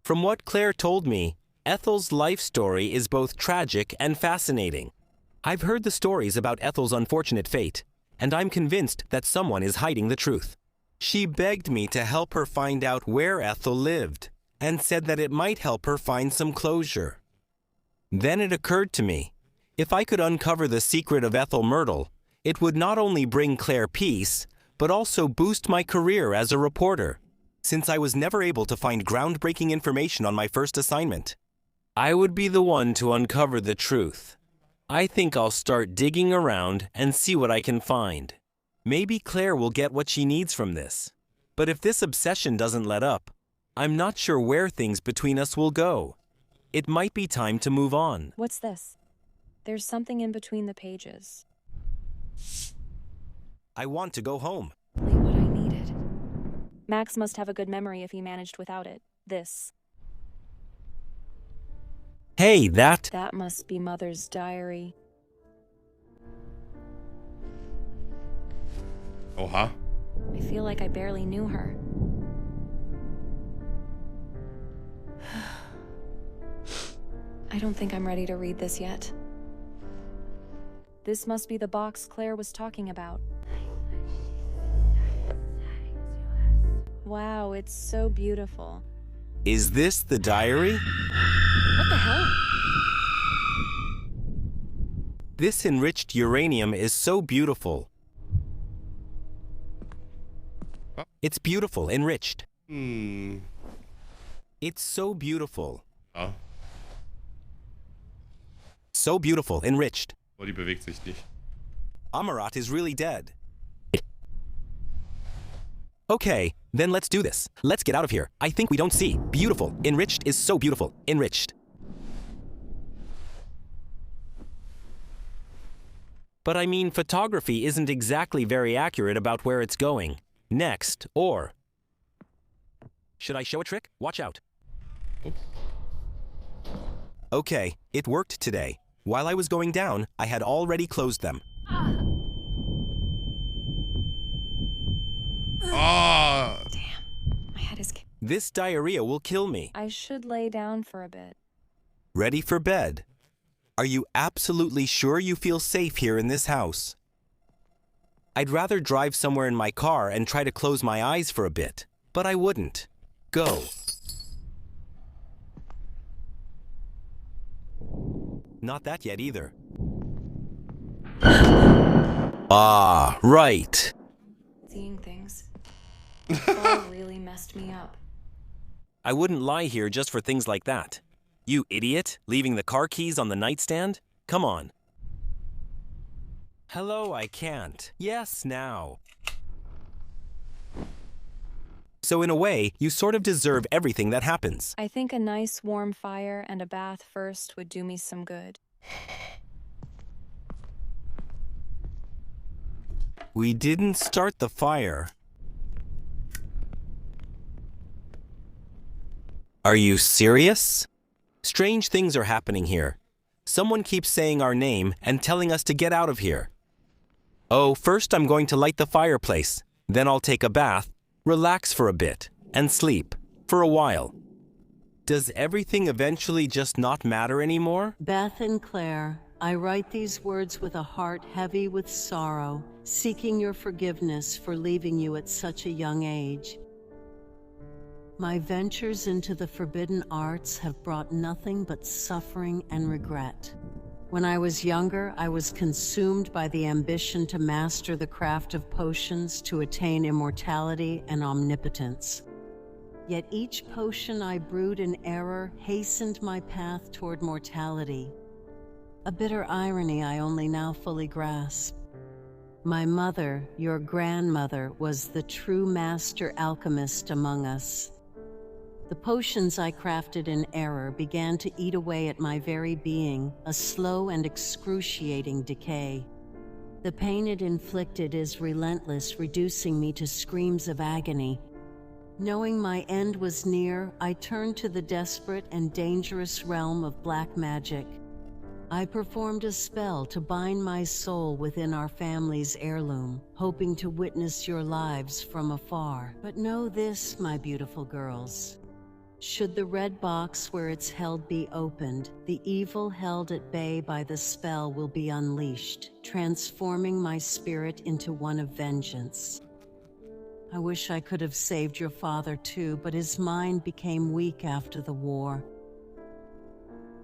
From what Claire told me, Ethel's life story is both tragic and fascinating. I've heard the stories about Ethel's unfortunate fate, and I'm convinced that someone is hiding the truth. She begged me to help her find out where Ethel lived, and said that it might help her find some closure. Then it occurred to me, if I could uncover the secret of Ethel Myrtle, it would not only bring Claire peace, but also boost my career as a reporter, since I was never able to find groundbreaking information on my first assignment. I would be the one to uncover the truth. I think I'll start digging around and see what I can find. Maybe Claire will get what she needs from this. But if this obsession doesn't let up, I'm not sure where things between us will go. It might be time to move on. What's this? There's something in between the pages. I want to go home. What I needed. Max must have a good memory if he managed without it. This. Hey, That must be Mother's diary. Oha. I feel like I barely knew her. I don't think I'm ready to read this yet. This must be the box Claire was talking about. Wow, it's so beautiful. Is this the diary? What the hell? This enriched uranium is so beautiful. It's beautiful, enriched. It's so beautiful. Ja. So beautiful, enriched. Oh, die bewegt sich nicht. Amarat is really dead. Okay, then let's do this. Let's get out of here. I think we don't see. Beautiful, enriched is so beautiful, enriched. But I mean, photography isn't exactly very accurate about where it's going. Next, or... Should I show a trick? Watch out. Oops. Okay, it worked today. While I was going down, I had already closed them. Ah! Damn, my head is... This diarrhea will kill me. I should lay down for a bit. Ready for bed. Are you absolutely sure you feel safe here in this house? I'd rather drive somewhere in my car and try to close my eyes for a bit, but I wouldn't. Go. Not that yet either. Ah, right. Seeing things. Fall really messed me up. I wouldn't lie here just for things like that. You idiot, leaving the car keys on the nightstand? Come on. Hello, I can't. Yes, now. So in a way, you sort of deserve everything that happens. I think a nice warm fire and a bath first would do me some good. We didn't start the fire. Are you serious? Strange things are happening here. Someone keeps saying our name and telling us to get out of here. Oh, first I'm going to light the fireplace. Then I'll take a bath, relax for a bit, and sleep. for a while. Does everything eventually just not matter anymore? Beth and Claire, I write these words with a heart heavy with sorrow, seeking your forgiveness for leaving you at such a young age. My ventures into the forbidden arts have brought nothing but suffering and regret. When I was younger, I was consumed by the ambition to master the craft of potions to attain immortality and omnipotence. Yet each potion I brewed in error hastened my path toward mortality. A bitter irony I only now fully grasp. My mother, your grandmother, was the true master alchemist among us. The potions I crafted in error began to eat away at my very being, a slow and excruciating decay. The pain it inflicted is relentless, reducing me to screams of agony. Knowing my end was near, I turned to the desperate and dangerous realm of black magic. I performed a spell to bind my soul within our family's heirloom, hoping to witness your lives from afar. But know this, my beautiful girls. Should the red box where it's held be opened, the evil held at bay by the spell will be unleashed, transforming my spirit into one of vengeance. I wish I could have saved your father too, but his mind became weak after the war.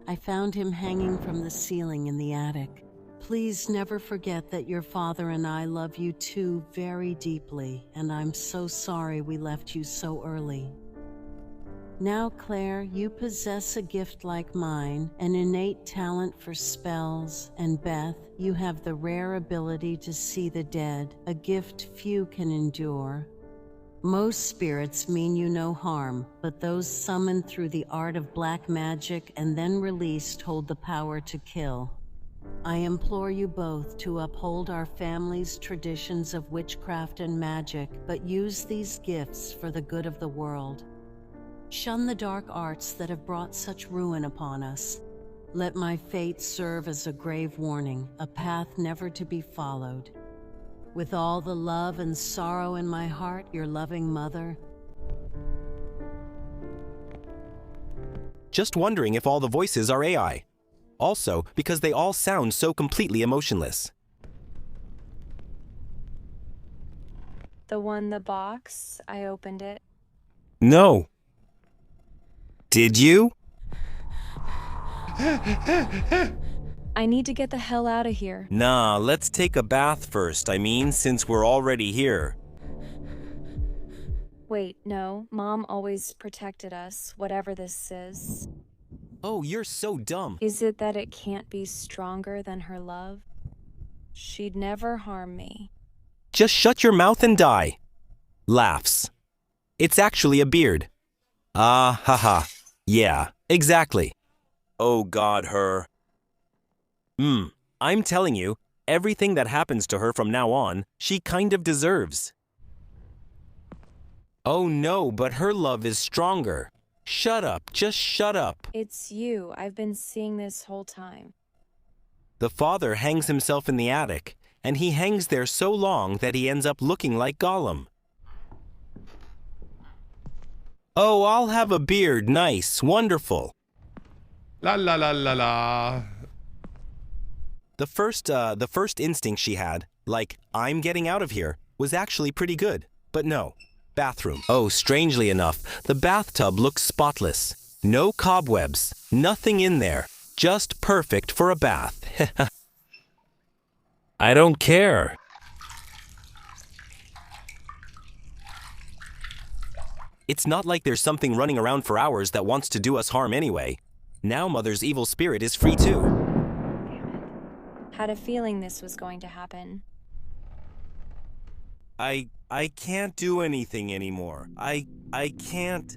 I found him hanging from the ceiling in the attic. Please never forget that your father and I love you too very deeply, and I'm so sorry we left you so early. Now, Claire, you possess a gift like mine, an innate talent for spells, and Beth, you have the rare ability to see the dead, a gift few can endure. Most spirits mean you no harm, but those summoned through the art of black magic and then released hold the power to kill. I implore you both to uphold our family's traditions of witchcraft and magic, but use these gifts for the good of the world. Shun the dark arts that have brought such ruin upon us. Let my fate serve as a grave warning, a path never to be followed. With all the love and sorrow in my heart, your loving mother. Just wondering if all the voices are AI. Also, because they all sound so completely emotionless. The box, I opened it. No. Did you? I need to get the hell out of here. Nah, let's take a bath first, since we're already here. Wait, no. Mom always protected us, whatever this is. Oh, you're so dumb. Is it that it can't be stronger than her love? She'd never harm me. Just shut your mouth and die. Laughs. It's actually a beard. Ah, haha. Yeah, exactly. Oh God, her. I'm telling you, everything that happens to her from now on, she kind of deserves. Oh no, but her love is stronger. Shut up, just shut up. It's you. I've been seeing this whole time. The father hangs himself in the attic, and he hangs there so long that he ends up looking like Gollum. Oh, I'll have a beard. Nice, wonderful. La la la la la. The first instinct she had, like, I'm getting out of here, was actually pretty good. But no. Bathroom. Oh, strangely enough, the bathtub looks spotless. No cobwebs. Nothing in there. Just perfect for a bath. I don't care. It's not like there's something running around for hours that wants to do us harm anyway. Now Mother's evil spirit is free too. Had a feeling this was going to happen. I can't do anything anymore. I can't.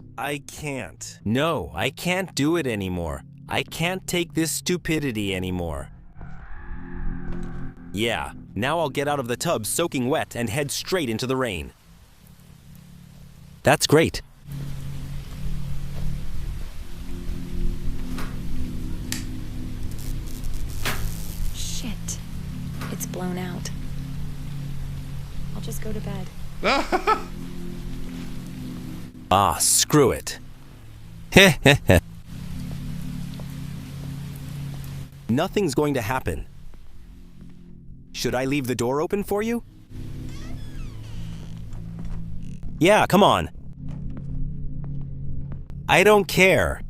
No, I can't do it anymore. I can't take this stupidity anymore. Yeah, now I'll get out of the tub soaking wet and head straight into the rain. That's great. Shit. It's blown out. I'll just go to bed. Ah, screw it. Heh heh heh. Nothing's going to happen. Should I leave the door open for you? Yeah, come on. I don't care.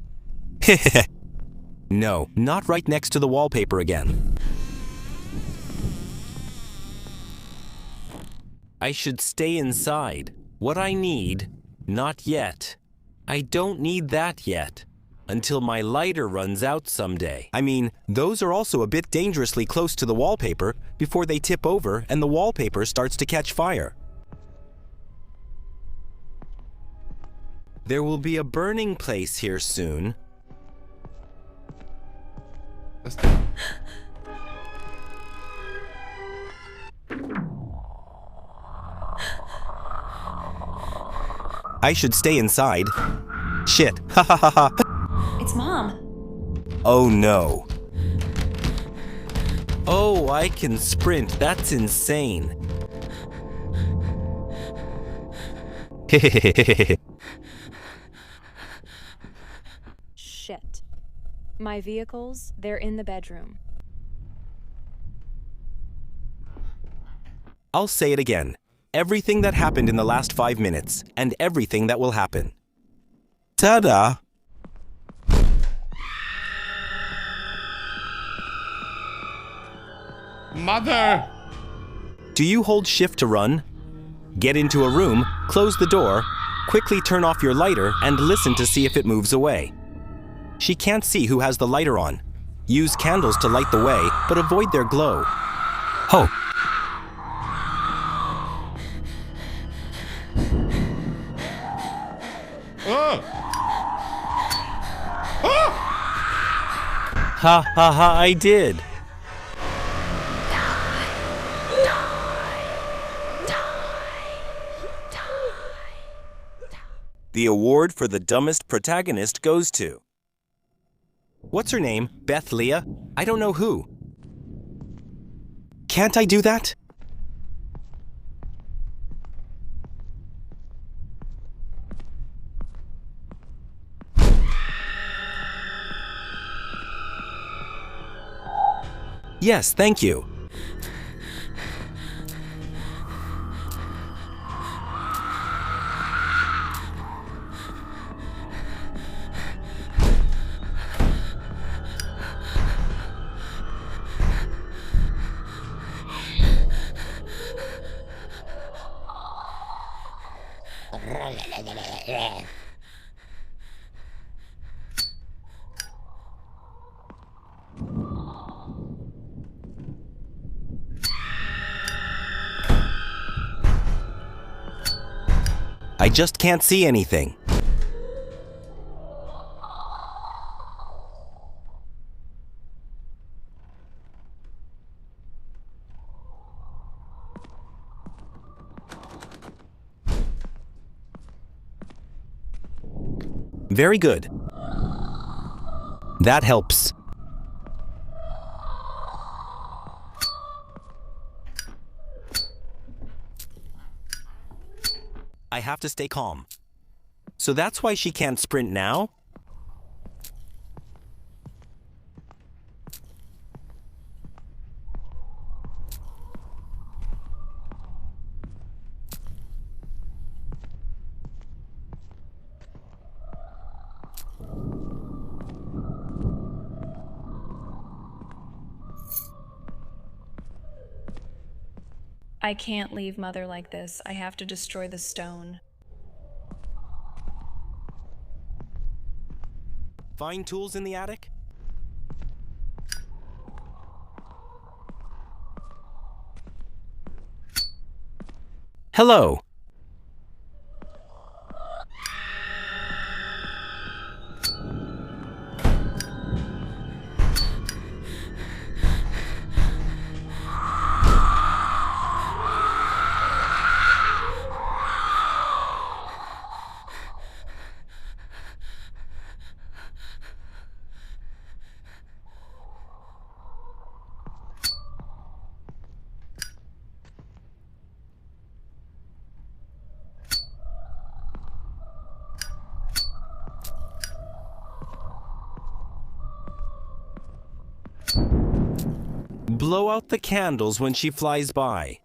No, not right next to the wallpaper again. I should stay inside. What I need, not yet. I don't need that yet. Until my lighter runs out someday. I mean, those are also a bit dangerously close to the wallpaper before they tip over and the wallpaper starts to catch fire. There will be a burning place here soon. I should stay inside. Shit. Ha ha ha ha. It's Mom. Oh no. Oh, I can sprint. That's insane. Shit. My vehicles, they're in the bedroom. I'll say it again. Everything that happened in the last 5 minutes, and everything that will happen. Ta-da! Mother! Do you hold shift to run? Get into a room, close the door, quickly turn off your lighter, and listen to see if it moves away. She can't see who has the lighter on. Use candles to light the way, but avoid their glow. Oh! Ha ha ha, I did! The award for the dumbest protagonist goes to... What's her name? Beth Leah? I don't know who. Can't I do that? Yes, thank you. I just can't see anything. Very good. That helps. I have to stay calm. So that's why she can't sprint now? I can't leave Mother like this. I have to destroy the stone. Find tools in the attic? Hello. Blow out the candles when she flies by.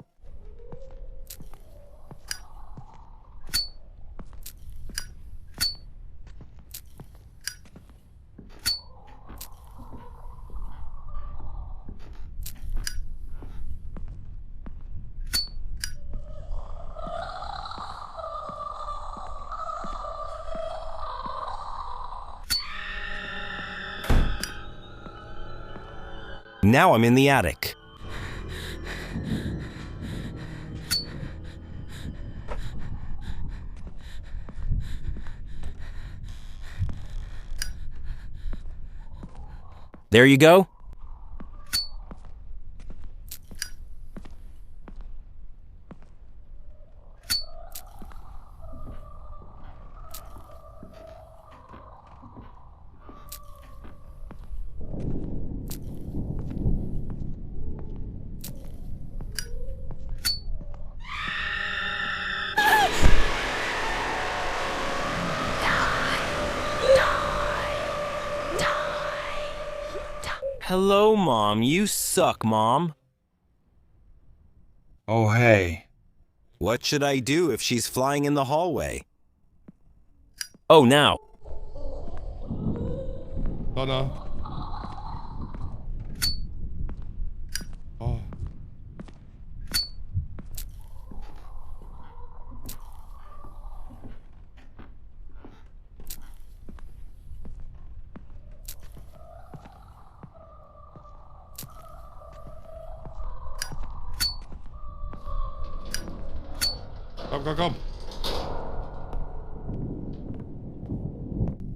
Now I'm in the attic. There you go. Hello, Mom. You suck, Mom. Oh, hey. What should I do if she's flying in the hallway? Oh, now. Oh no. Oh. Come.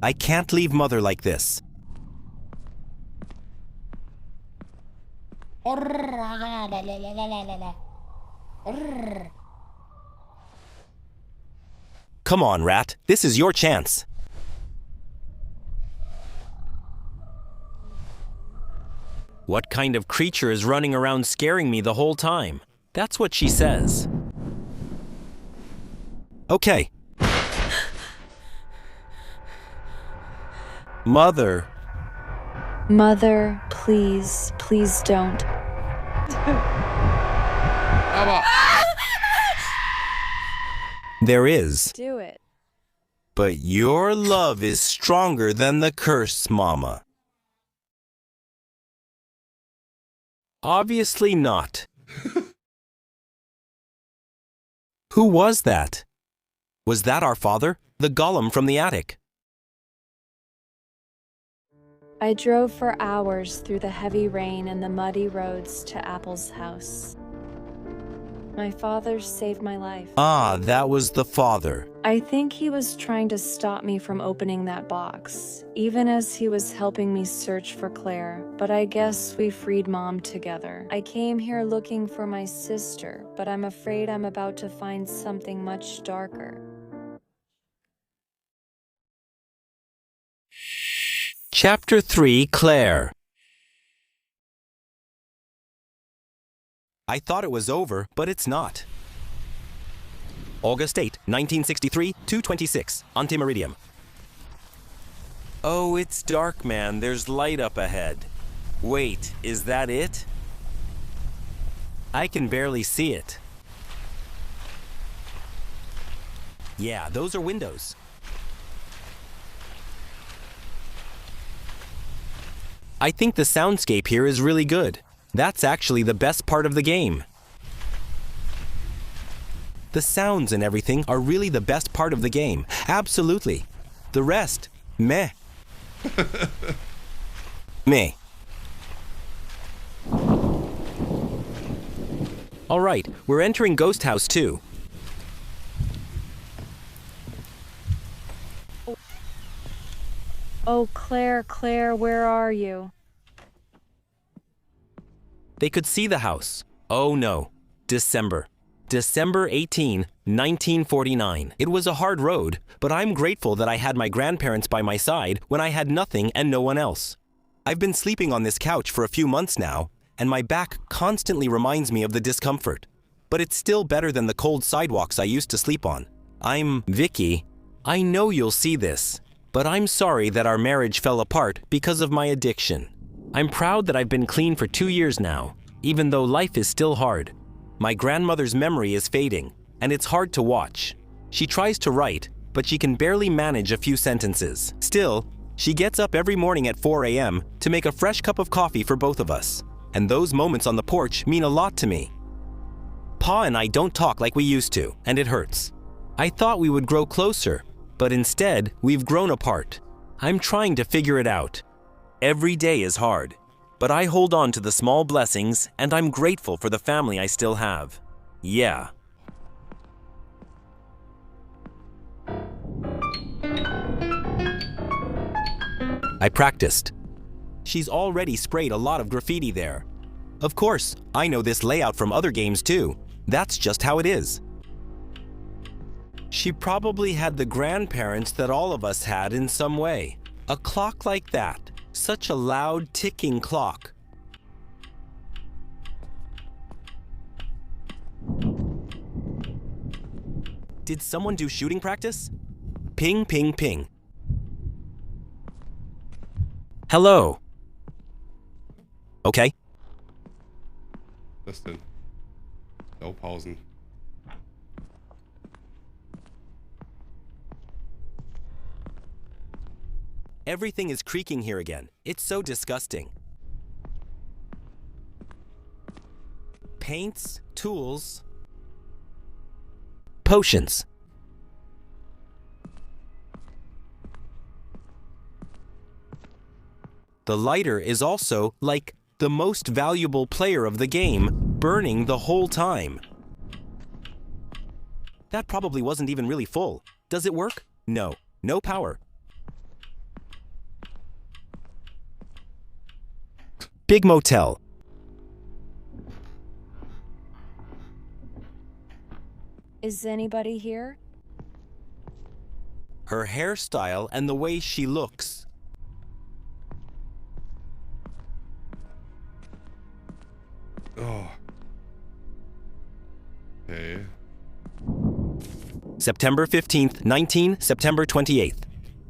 I can't leave Mother like this. Come on, Rat. This is your chance. What kind of creature is running around scaring me the whole time? That's what she says. Okay. Mother. Mother, please, please don't. Aber. There is. Do it. But your love is stronger than the curse, Mama. Obviously not. Who was that? Was that our father? The golem from the attic? I drove for hours through the heavy rain and the muddy roads to Apple's house. My father saved my life. Ah, that was the father. I think he was trying to stop me from opening that box, even as he was helping me search for Claire, but I guess we freed Mom together. I came here looking for my sister, but I'm afraid I'm about to find something much darker. Chapter 3, Claire. I thought it was over, but it's not. August 8, 1963, 2:26, Ante Meridium. Oh, it's dark, man. There's light up ahead. Wait, is that it? I can barely see it. Yeah, those are windows. I think the soundscape here is really good. That's actually the best part of the game. The sounds and everything are really the best part of the game. Absolutely. The rest, meh. Meh. All right, we're entering Ghost House 2. Oh, Claire, where are you? They could see the house. Oh no. December 18, 1949. It was a hard road, but I'm grateful that I had my grandparents by my side when I had nothing and no one else. I've been sleeping on this couch for a few months now, and my back constantly reminds me of the discomfort. But it's still better than the cold sidewalks I used to sleep on. I'm Vicky. I know you'll see this, but I'm sorry that our marriage fell apart because of my addiction. I'm proud that I've been clean for 2 years now, even though life is still hard. My grandmother's memory is fading, and it's hard to watch. She tries to write, but she can barely manage a few sentences. Still, she gets up every morning at 4 a.m. to make a fresh cup of coffee for both of us, and those moments on the porch mean a lot to me. Pa and I don't talk like we used to, and it hurts. I thought we would grow closer, but instead, we've grown apart. I'm trying to figure it out. Every day is hard, but I hold on to the small blessings, and I'm grateful for the family I still have. Yeah. I practiced. She's already sprayed a lot of graffiti there. Of course, I know this layout from other games too. That's just how it is. She probably had the grandparents that all of us had in some way. A clock like that, such a loud ticking clock. Did someone do shooting practice? Ping, ping, ping. Hello. Okay. Was denn? Blaupausen. Everything is creaking here again. It's so disgusting. Paints, tools, potions. The lighter is also, like, the most valuable player of the game, burning the whole time. That probably wasn't even really full. Does it work? No. No power. Big motel. Is anybody here? Her hairstyle and the way she looks. Oh. Okay. September 15th, September 28th.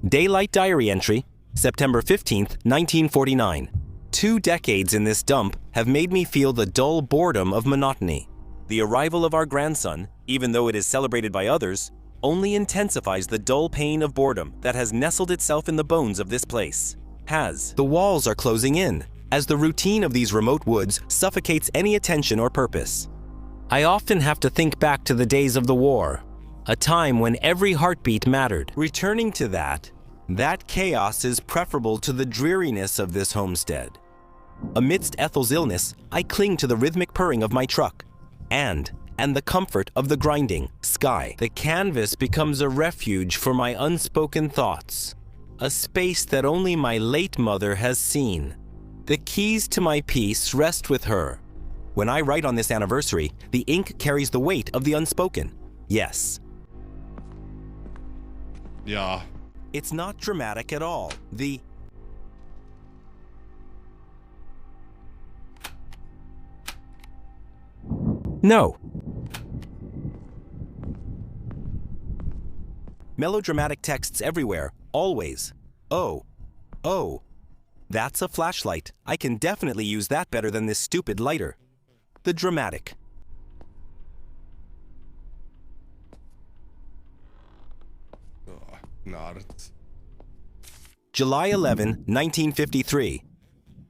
Daylight diary entry, September 15th, 1949. 2 decades in this dump have made me feel the dull boredom of monotony. The arrival of our grandson, even though it is celebrated by others, only intensifies the dull pain of boredom that has nestled itself in the bones of this place. The walls are closing in, as the routine of these remote woods suffocates any attention or purpose. I often have to think back to the days of the war, a time when every heartbeat mattered. Returning to that chaos is preferable to the dreariness of this homestead. Amidst Ethel's illness, I cling to the rhythmic purring of my truck, and the comfort of the grinding sky. The canvas becomes a refuge for my unspoken thoughts, a space that only my late mother has seen. The keys to my peace rest with her. When I write on this anniversary, the ink carries the weight of the unspoken. Yes. Ja. It's not dramatic at all. No. Melodramatic texts everywhere, always. Oh. That's a flashlight. I can definitely use that better than this stupid lighter. The dramatic. Oh, na, das... July 11, 1953.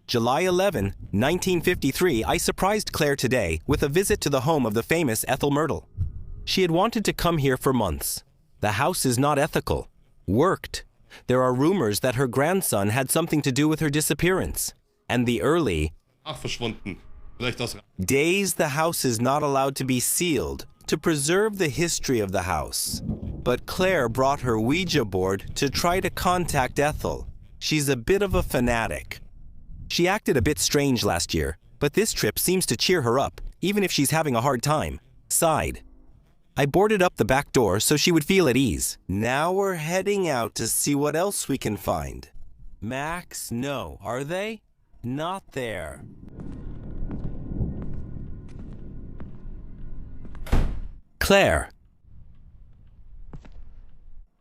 July 11, 1953, I surprised Claire today with a visit to the home of the famous Ethel Myrtle. She had wanted to come here for months. The house is not ethical. Worked. There are rumors that her grandson had something to do with her disappearance. And the early verschwunden. Vielleicht aus... days the house is not allowed to be sealed to preserve the history of the house. But Claire brought her Ouija board to try to contact Ethel. She's a bit of a fanatic. She acted a bit strange last year, but this trip seems to cheer her up, even if she's having a hard time. Sighed. I boarded up the back door so she would feel at ease. Now we're heading out to see what else we can find. Max, no. Are they? Not there. Claire.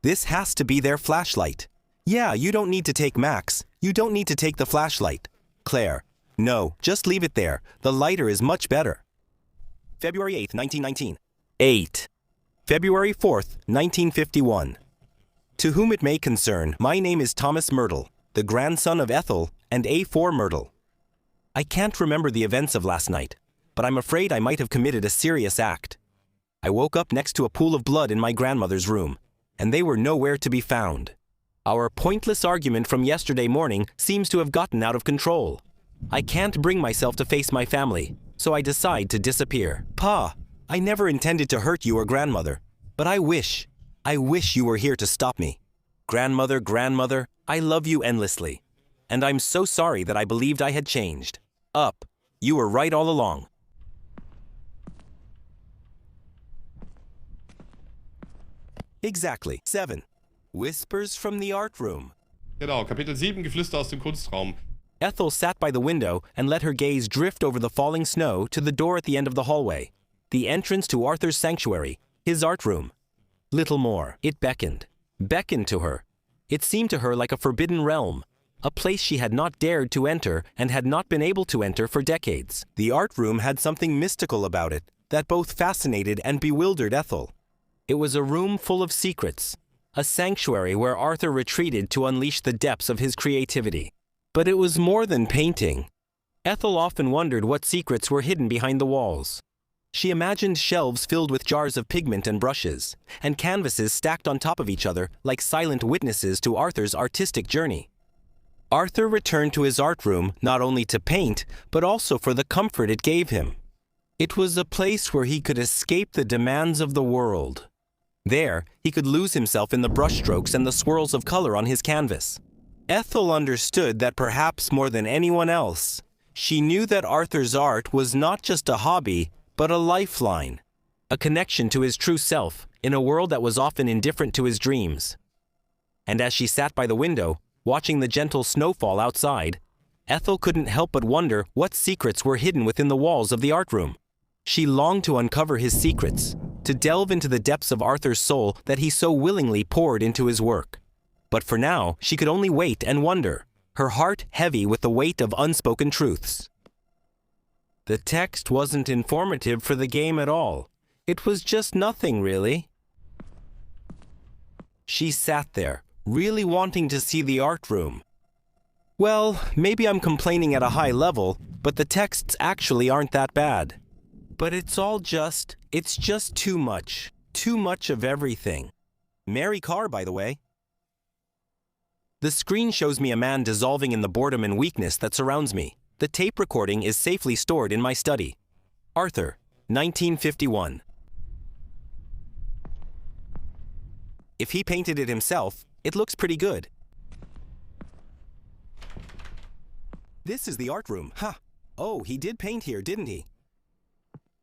This has to be their flashlight. Yeah, you don't need to take Max. You don't need to take the flashlight. Claire, No, just leave it there. The lighter is much better. February 8th, 1919. 8. February 4th, 1951. To whom it may concern, my name is Thomas Myrtle, the grandson of Ethel and A4 Myrtle. I can't remember the events of last night, but I'm afraid I might have committed a serious act. I woke up next to a pool of blood in my grandmother's room, and they were nowhere to be found. Our pointless argument from yesterday morning seems to have gotten out of control. I can't bring myself to face my family, so I decide to disappear. Pa, I never intended to hurt you or grandmother, but I wish you were here to stop me. Grandmother, I love you endlessly, and I'm so sorry that I believed I had changed. Up, you were right all along. Exactly. 7. Whispers from the art room. Genau, Kapitel 7, Geflüster aus dem Kunstraum. Ethel sat by the window and let her gaze drift over the falling snow to the door at the end of the hallway, the entrance to Arthur's sanctuary, his art room. Little more. It beckoned to her. It seemed to her like a forbidden realm, a place she had not dared to enter and had not been able to enter for decades. The art room had something mystical about it that both fascinated and bewildered Ethel. It was a room full of secrets, a sanctuary where Arthur retreated to unleash the depths of his creativity. But it was more than painting. Ethel often wondered what secrets were hidden behind the walls. She imagined shelves filled with jars of pigment and brushes, and canvases stacked on top of each other like silent witnesses to Arthur's artistic journey. Arthur returned to his art room not only to paint, but also for the comfort it gave him. It was a place where he could escape the demands of the world. There, he could lose himself in the brushstrokes and the swirls of color on his canvas. Ethel understood that perhaps more than anyone else, she knew that Arthur's art was not just a hobby, but a lifeline, a connection to his true self in a world that was often indifferent to his dreams. And as she sat by the window, watching the gentle snowfall outside, Ethel couldn't help but wonder what secrets were hidden within the walls of the art room. She longed to uncover his secrets, to delve into the depths of Arthur's soul that he so willingly poured into his work. But for now, she could only wait and wonder, her heart heavy with the weight of unspoken truths. The text wasn't informative for the game at all. It was just nothing, really. She sat there, really wanting to see the art room. Well, maybe I'm complaining at a high level, but the texts actually aren't that bad. But it's just too much of everything. Mary Carr, by the way. The screen shows me a man dissolving in the boredom and weakness that surrounds me. The tape recording is safely stored in my study. Arthur, 1951. If he painted it himself, it looks pretty good. This is the art room. Ha! Oh, he did paint here, didn't he?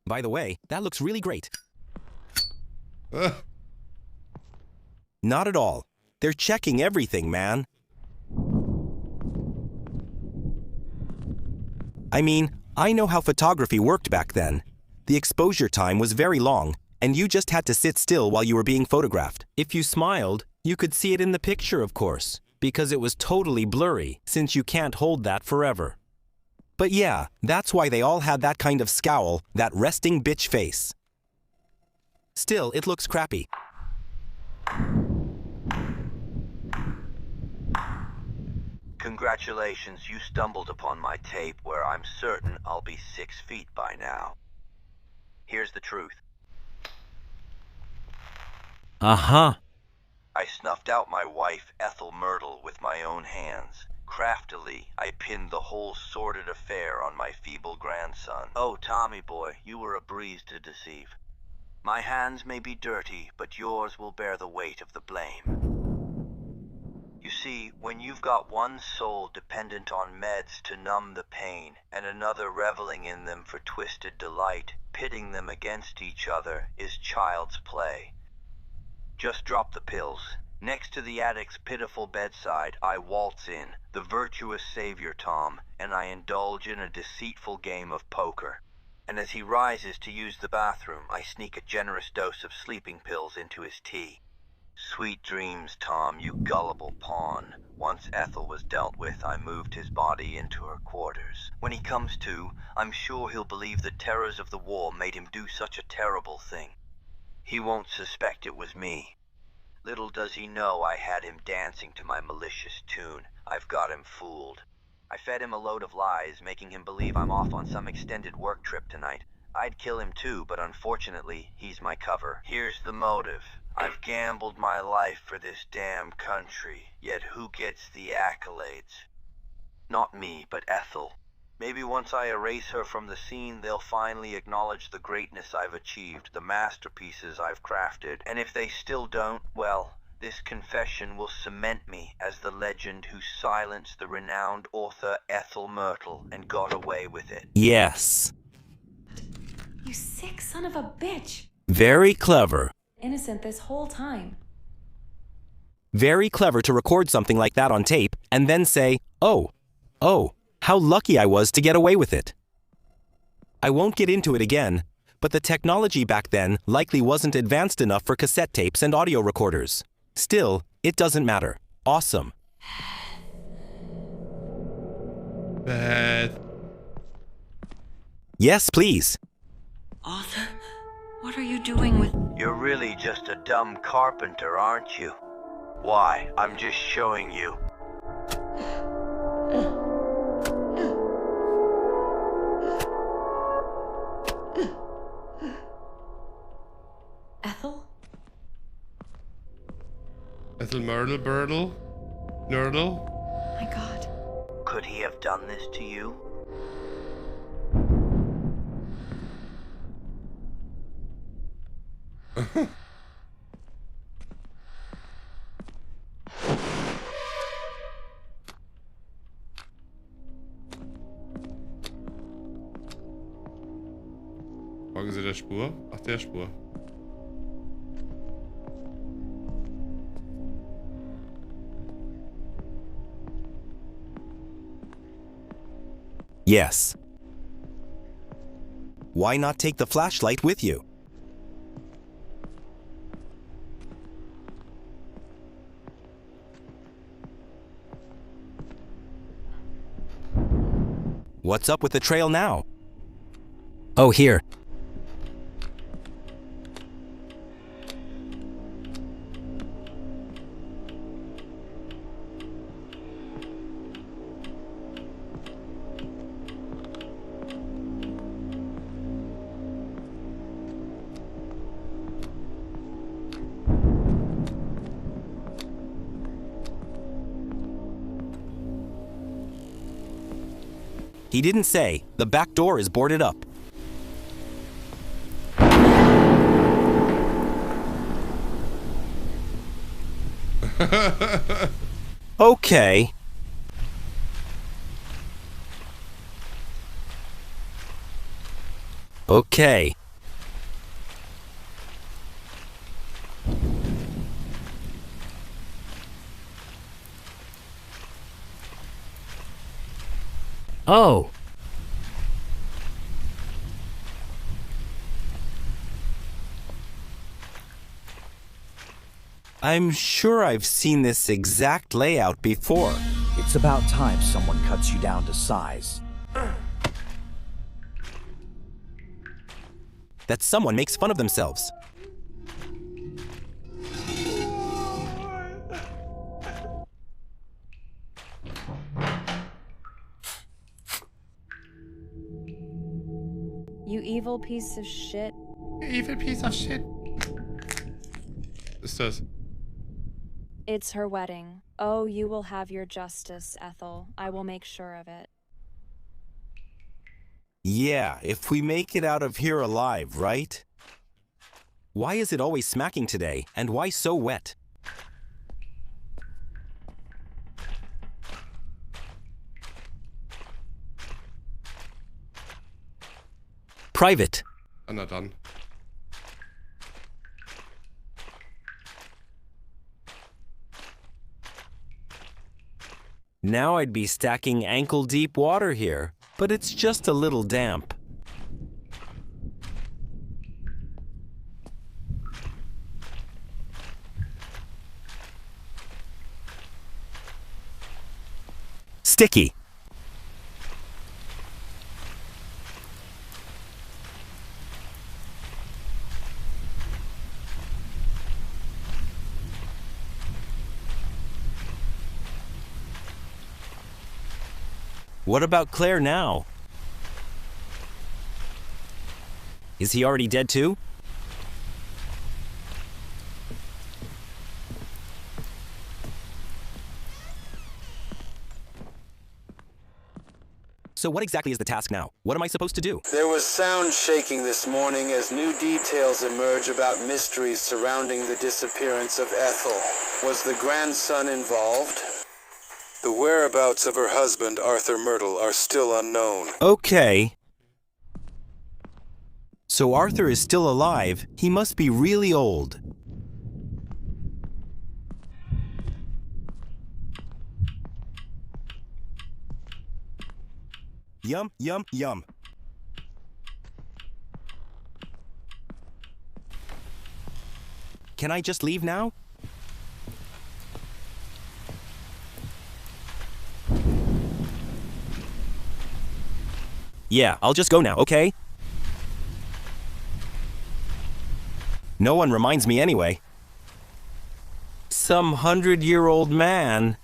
By the way, that looks really great. Not at all. They're checking everything, man. I mean, I know how photography worked back then. The exposure time was very long, and you just had to sit still while you were being photographed. If you smiled, you could see it in the picture, of course, because it was totally blurry, since you can't hold that forever. But yeah, that's why they all had that kind of scowl, that resting bitch face. Still, it looks crappy. Congratulations, you stumbled upon my tape where I'm certain I'll be 6 feet by now. Here's the truth. Uh-huh. I snuffed out my wife, Ethel Myrtle, with my own hands. Craftily, I pinned the whole sordid affair on my feeble grandson. Oh, Tommy boy, you were a breeze to deceive. My hands may be dirty, but yours will bear the weight of the blame. You see, when you've got one soul dependent on meds to numb the pain, and another reveling in them for twisted delight, pitting them against each other is child's play. Just drop the pills. Next to the addict's pitiful bedside, I waltz in, the virtuous savior Tom, and I indulge in a deceitful game of poker. And as he rises to use the bathroom, I sneak a generous dose of sleeping pills into his tea. Sweet dreams, Tom, you gullible pawn. Once Ethel was dealt with, I moved his body into her quarters. When he comes to, I'm sure he'll believe the terrors of the war made him do such a terrible thing. He won't suspect it was me. Little does he know I had him dancing to my malicious tune. I've got him fooled. I fed him a load of lies, making him believe I'm off on some extended work trip tonight. I'd kill him too, but unfortunately, he's my cover. Here's the motive. I've gambled my life for this damn country, yet who gets the accolades? Not me, but Ethel. Maybe once I erase her from the scene, they'll finally acknowledge the greatness I've achieved, the masterpieces I've crafted. And if they still don't, well, this confession will cement me as the legend who silenced the renowned author Ethel Myrtle and got away with it. Yes. You sick son of a bitch! Very clever. Innocent this whole time. Very clever to record something like that on tape and then say, oh, how lucky I was to get away with it. I won't get into it again, but the technology back then likely wasn't advanced enough for cassette tapes and audio recorders. Still, it doesn't matter. Awesome. Beth. Yes, please. Arthur, what are you doing with... You're really just a dumb carpenter, aren't you? Why, I'm just showing you. Ethel? Ethel Myrtle, Birdle? Nurdle? My God. Could he have done this to you? Folgen Sie der Spur? Ach, der Spur. Yes. Why not take the flashlight with you? What's up with the trail now? Oh, here. He didn't say. The back door is boarded up. Okay. Okay. Oh. I'm sure I've seen this exact layout before. It's about time someone cuts you down to size. That someone makes fun of themselves. You evil piece of shit. Evil piece of shit. Was ist das? It's her wedding. Oh, you will have your justice, Ethel. I will make sure of it. Yeah, if we make it out of here alive, right? Why is it always smacking today, and why so wet? Private. Na dann. Now I'd be stacking ankle-deep water here, but it's just a little damp. sticky. What about Claire now? Is he already dead too? So what exactly is the task now? What am I supposed to do? There was sound shaking this morning as new details emerge about mysteries surrounding the disappearance of Ethel. Was the grandson involved? The whereabouts of her husband, Arthur Myrtle, are still unknown. Okay. So Arthur is still alive. He must be really old. Yum, yum, yum. Can I just leave now? Yeah, I'll just go now, okay? No one reminds me anyway. Some 100-year-old man.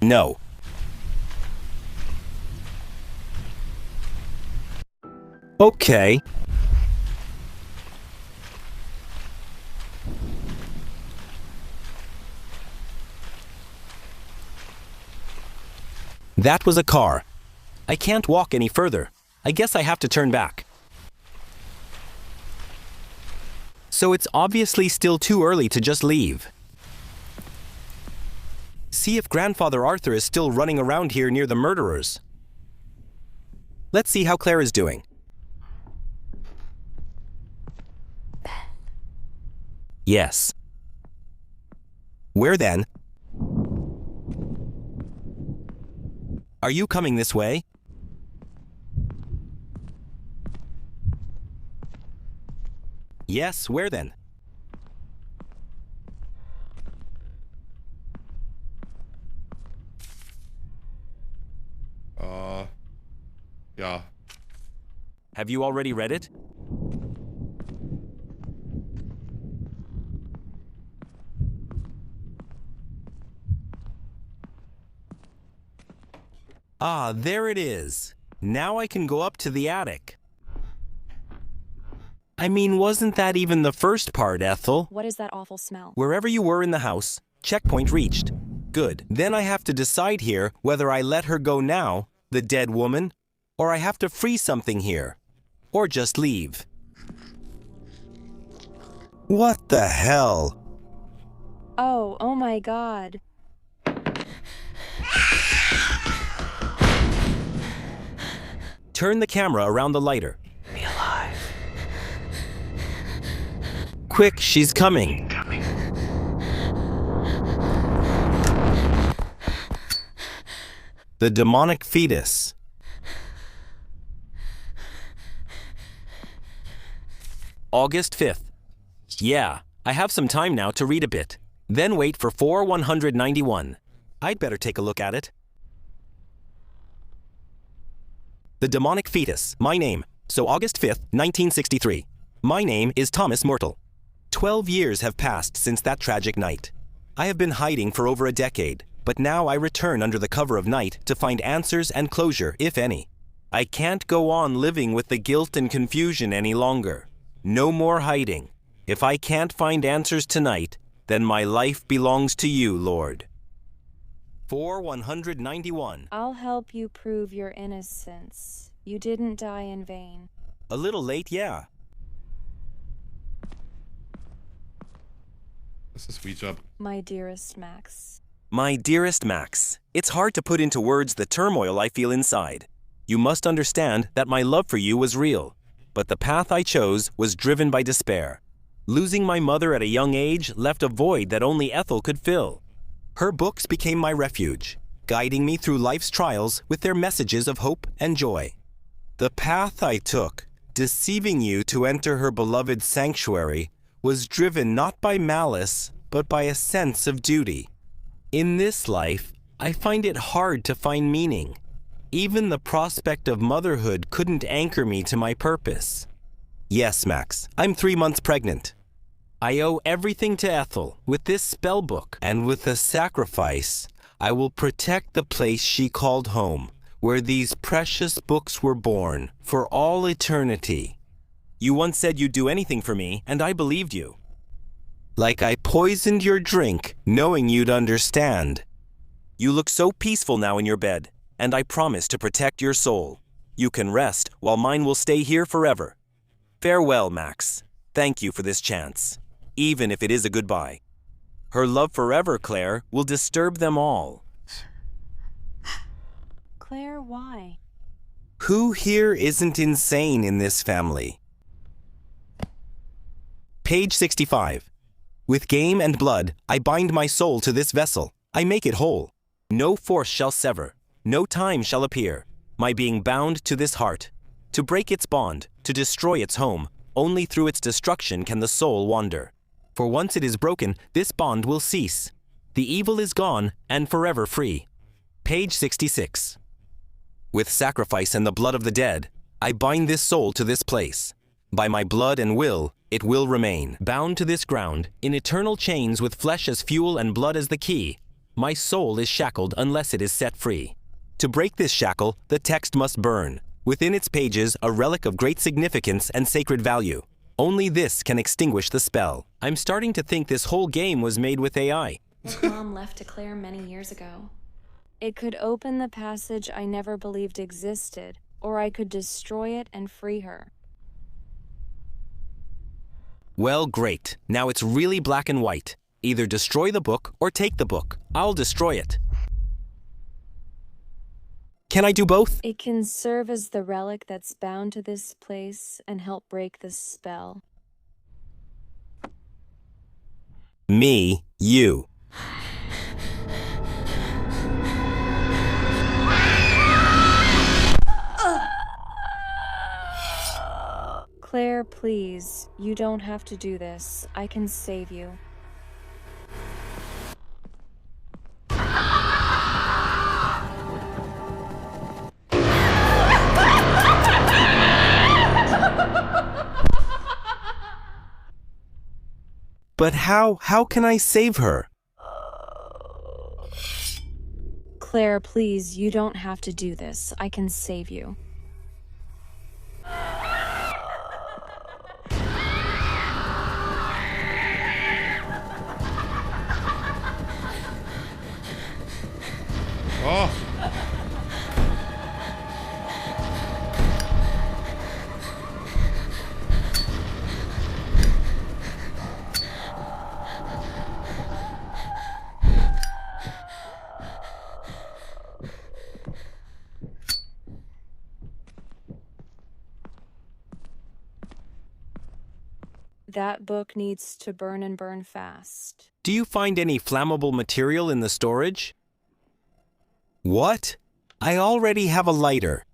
No. Okay. That was a car. I can't walk any further. I guess I have to turn back. So it's obviously still too early to just leave. See if Grandfather Arthur is still running around here near the murderers. Let's see how Claire is doing. Yes. Where then? Are you coming this way? Yes, where then? Ja. Have you already read it? Ah, there it is. Now I can go up to the attic. I mean, wasn't that even the first part, Ethel? What is that awful smell? Wherever you were in the house, checkpoint reached. Good. Then I have to decide here whether I let her go now, the dead woman, or I have to free something here, or just leave. What the hell? Oh my God. Turn the camera around the lighter. Be alive. Quick, she's coming. The demonic fetus. August 5th. Yeah, I have some time now to read a bit. Then wait for 4191. I'd better take a look at it. The demonic fetus. My name. So August 5th, 1963. My name is Thomas Myrtle. 12 years have passed since that tragic night. I have been hiding for over a decade, but now I return under the cover of night to find answers and closure, if any. I can't go on living with the guilt and confusion any longer. No more hiding. If I can't find answers tonight, then my life belongs to you, Lord. 4191. I'll help you prove your innocence. You didn't die in vain. A little late, yeah. Das ist Sweet Job. My dearest Max. My dearest Max, it's hard to put into words the turmoil I feel inside. You must understand that my love for you was real, but the path I chose was driven by despair. Losing my mother at a young age left a void that only Ethel could fill. Her books became my refuge, guiding me through life's trials with their messages of hope and joy. The path I took deceiving you to enter her beloved sanctuary, was driven not by malice, but by a sense of duty. In this life, I find it hard to find meaning. Even the prospect of motherhood couldn't anchor me to my purpose. Yes, Max, I'm 3 months pregnant. I owe everything to Ethel with this spell book, and with a sacrifice, I will protect the place she called home, where these precious books were born, for all eternity. You once said you'd do anything for me, and I believed you. Like I poisoned your drink, knowing you'd understand. You look so peaceful now in your bed, and I promise to protect your soul. You can rest, while mine will stay here forever. Farewell, Max. Thank you for this chance, even if it is a goodbye. Her love forever, Claire, will disturb them all. Claire, why? Who here isn't insane in this family? Page 65. With game and blood, I bind my soul to this vessel. I make it whole. No force shall sever. No time shall appear. My being bound to this heart. To break its bond, to destroy its home, only through its destruction can the soul wander. For once it is broken, this bond will cease. The evil is gone and forever free. Page 66. With sacrifice and the blood of the dead, I bind this soul to this place. By my blood and will, it will remain. Bound to this ground, in eternal chains with flesh as fuel and blood as the key, my soul is shackled unless it is set free. To break this shackle, the text must burn. Within its pages, a relic of great significance and sacred value. Only this can extinguish the spell. I'm starting to think this whole game was made with AI. What Mom left to Claire many years ago. It could open the passage I never believed existed, or I could destroy it and free her. Well, great. Now it's really black and white. Either destroy the book or take the book. I'll destroy it. Can I do both? It can serve as the relic that's bound to this place and help break the spell. Me, you. Claire, please, you don't have to do this. I can save you. But how can I save her? Claire, please, you don't have to do this. I can save you. Oh! That book needs to burn and burn fast. Do you find any flammable material in the storage? What? I already have a lighter.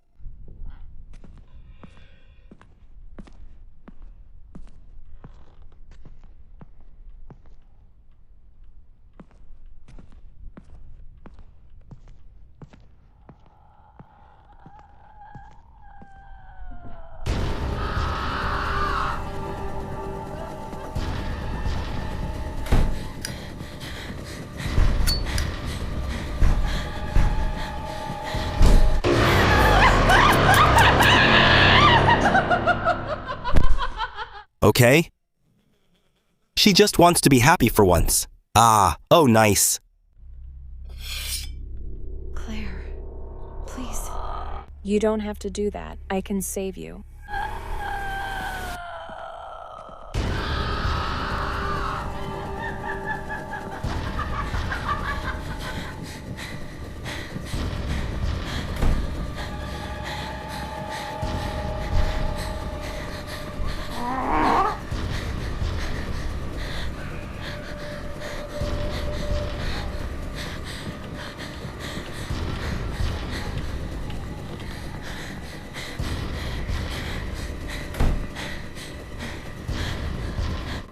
Okay? She just wants to be happy for once. Oh nice. Claire, please. You don't have to do that. I can save you.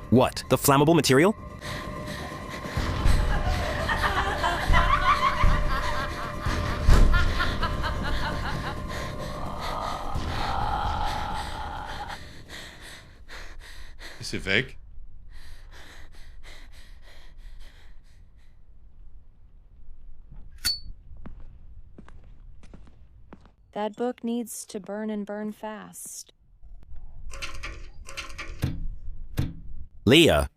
What, the flammable material? Is hij weg? That book needs to burn and burn fast. Leah.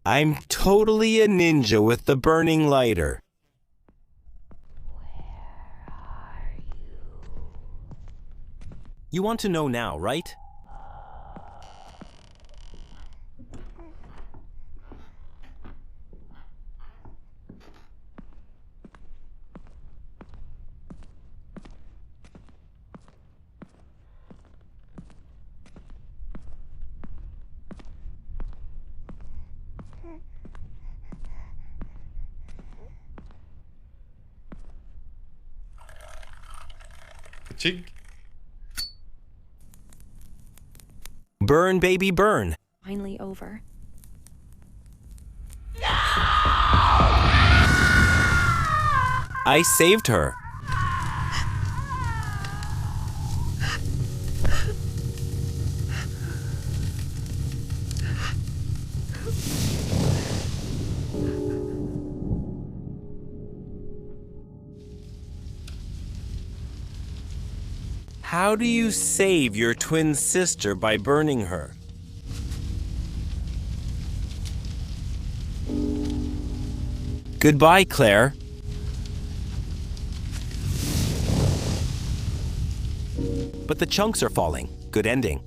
I'm totally a ninja with the burning lighter. You want to know now, right? Chink. Burn, baby, burn. Finally over. I saved her. How do you save your twin sister by burning her? Goodbye, Claire. But the chunks are falling. Good ending.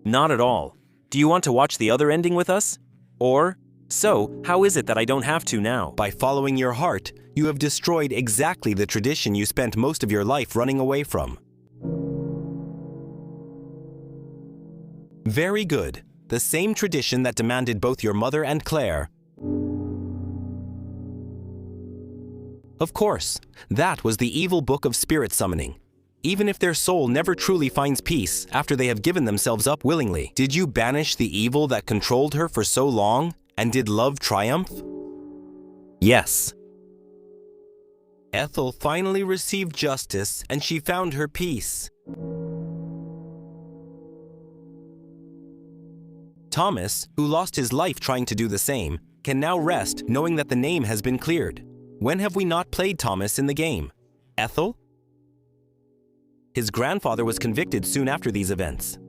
Not at all. Do you want to watch the other ending with us? Or, so, how is it that I don't have to now? By following your heart, you have destroyed exactly the tradition you spent most of your life running away from. Very good. The same tradition that demanded both your mother and Claire. Of course, that was the evil book of spirit summoning. Even if their soul never truly finds peace after they have given themselves up willingly, did you banish the evil that controlled her for so long? And did love triumph? Yes. Ethel finally received justice and she found her peace. Thomas, who lost his life trying to do the same, can now rest knowing that the name has been cleared. When have we not played Thomas in the game? Ethel? His grandfather was convicted soon after these events.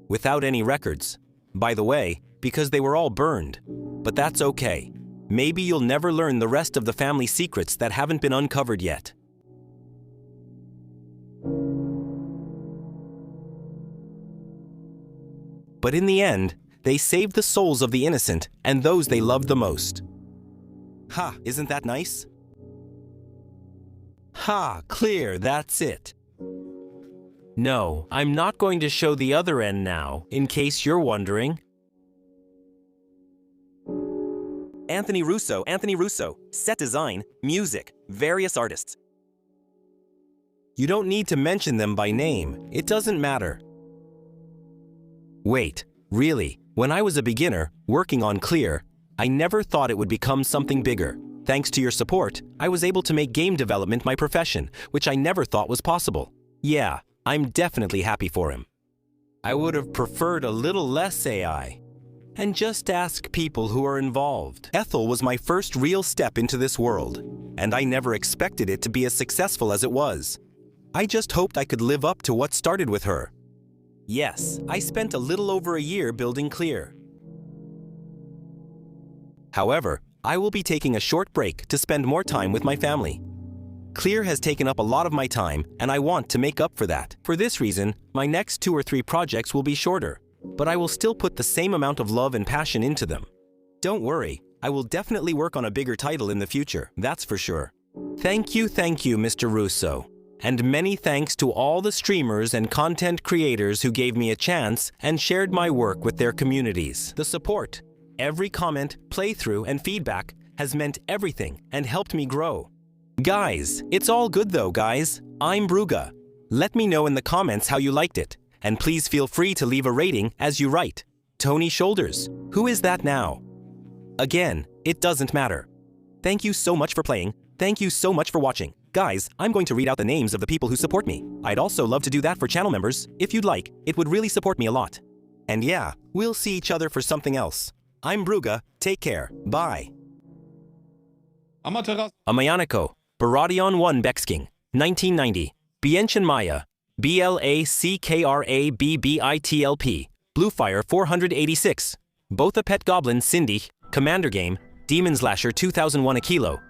Without any records. By the way, because they were all burned. But that's okay. Maybe you'll never learn the rest of the family secrets that haven't been uncovered yet. But in the end, they saved the souls of the innocent and those they loved the most. Ha, isn't that nice? Ha, clear, that's it. No, I'm not going to show the other end now, in case you're wondering. Anthony Russo, set design, music, various artists. You don't need to mention them by name, it doesn't matter. Wait, really, when I was a beginner, working on Clear, I never thought it would become something bigger. Thanks to your support, I was able to make game development my profession, which I never thought was possible. Yeah, I'm definitely happy for him. I would have preferred a little less AI. And just ask people who are involved. Ethel was my first real step into this world, and I never expected it to be as successful as it was. I just hoped I could live up to what started with her. Yes, I spent a little over a year building Clear. However, I will be taking a short break to spend more time with my family. Clear has taken up a lot of my time, and I want to make up for that. For this reason, my next 2 or 3 projects will be shorter, but I will still put the same amount of love and passion into them. Don't worry, I will definitely work on a bigger title in the future, that's for sure. Thank you, Mr. Russo. And many thanks to all the streamers and content creators who gave me a chance and shared my work with their communities. The support, every comment, playthrough, and feedback has meant everything and helped me grow. Guys, it's all good though, guys. I'm Bruga. Let me know in the comments how you liked it, and please feel free to leave a rating as you write. Tony Shoulders, who is that now? Again, it doesn't matter. Thank you so much for playing. Thank you so much for watching. Guys, I'm going to read out the names of the people who support me. I'd also love to do that for channel members. If you'd like, it would really support me a lot. And yeah, we'll see each other for something else. I'm Bruga. Take care. Bye. Amayaniko, Baradion 1 Bexking, 1990. Bienchen Maya, BLACKRABBITLP, Bluefire 486. Botha Pet Goblin Cindy, Commander Game, Demon Slasher 2001 a kilo.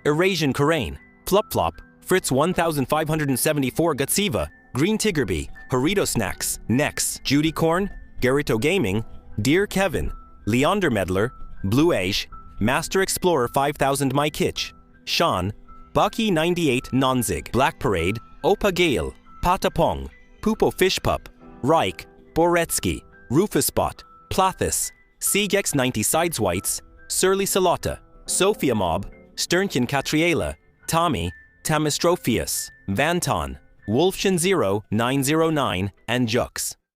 Eurasian Karain, Flop Flop, Fritz 1574 Gutsiva, Green Tigerby, Horito Snacks, Nex, Judy Korn, Garrito Gaming, Dear Kevin, Leander Medler, Blue Age, Master Explorer 5000 My Kitch, Sean, Bucky 98 Nonzig, Black Parade, Opa Gale, Patapong, Pupo Fish Pup, Reich, Boretsky, Rufus Spot, Plathis, Seagex 90 Sideswites, Surly Salata, Sophia Mob, Sternchen Catriela, Tommy, Tamistrophius, Vanton, Wolfshin 0909, and Jux.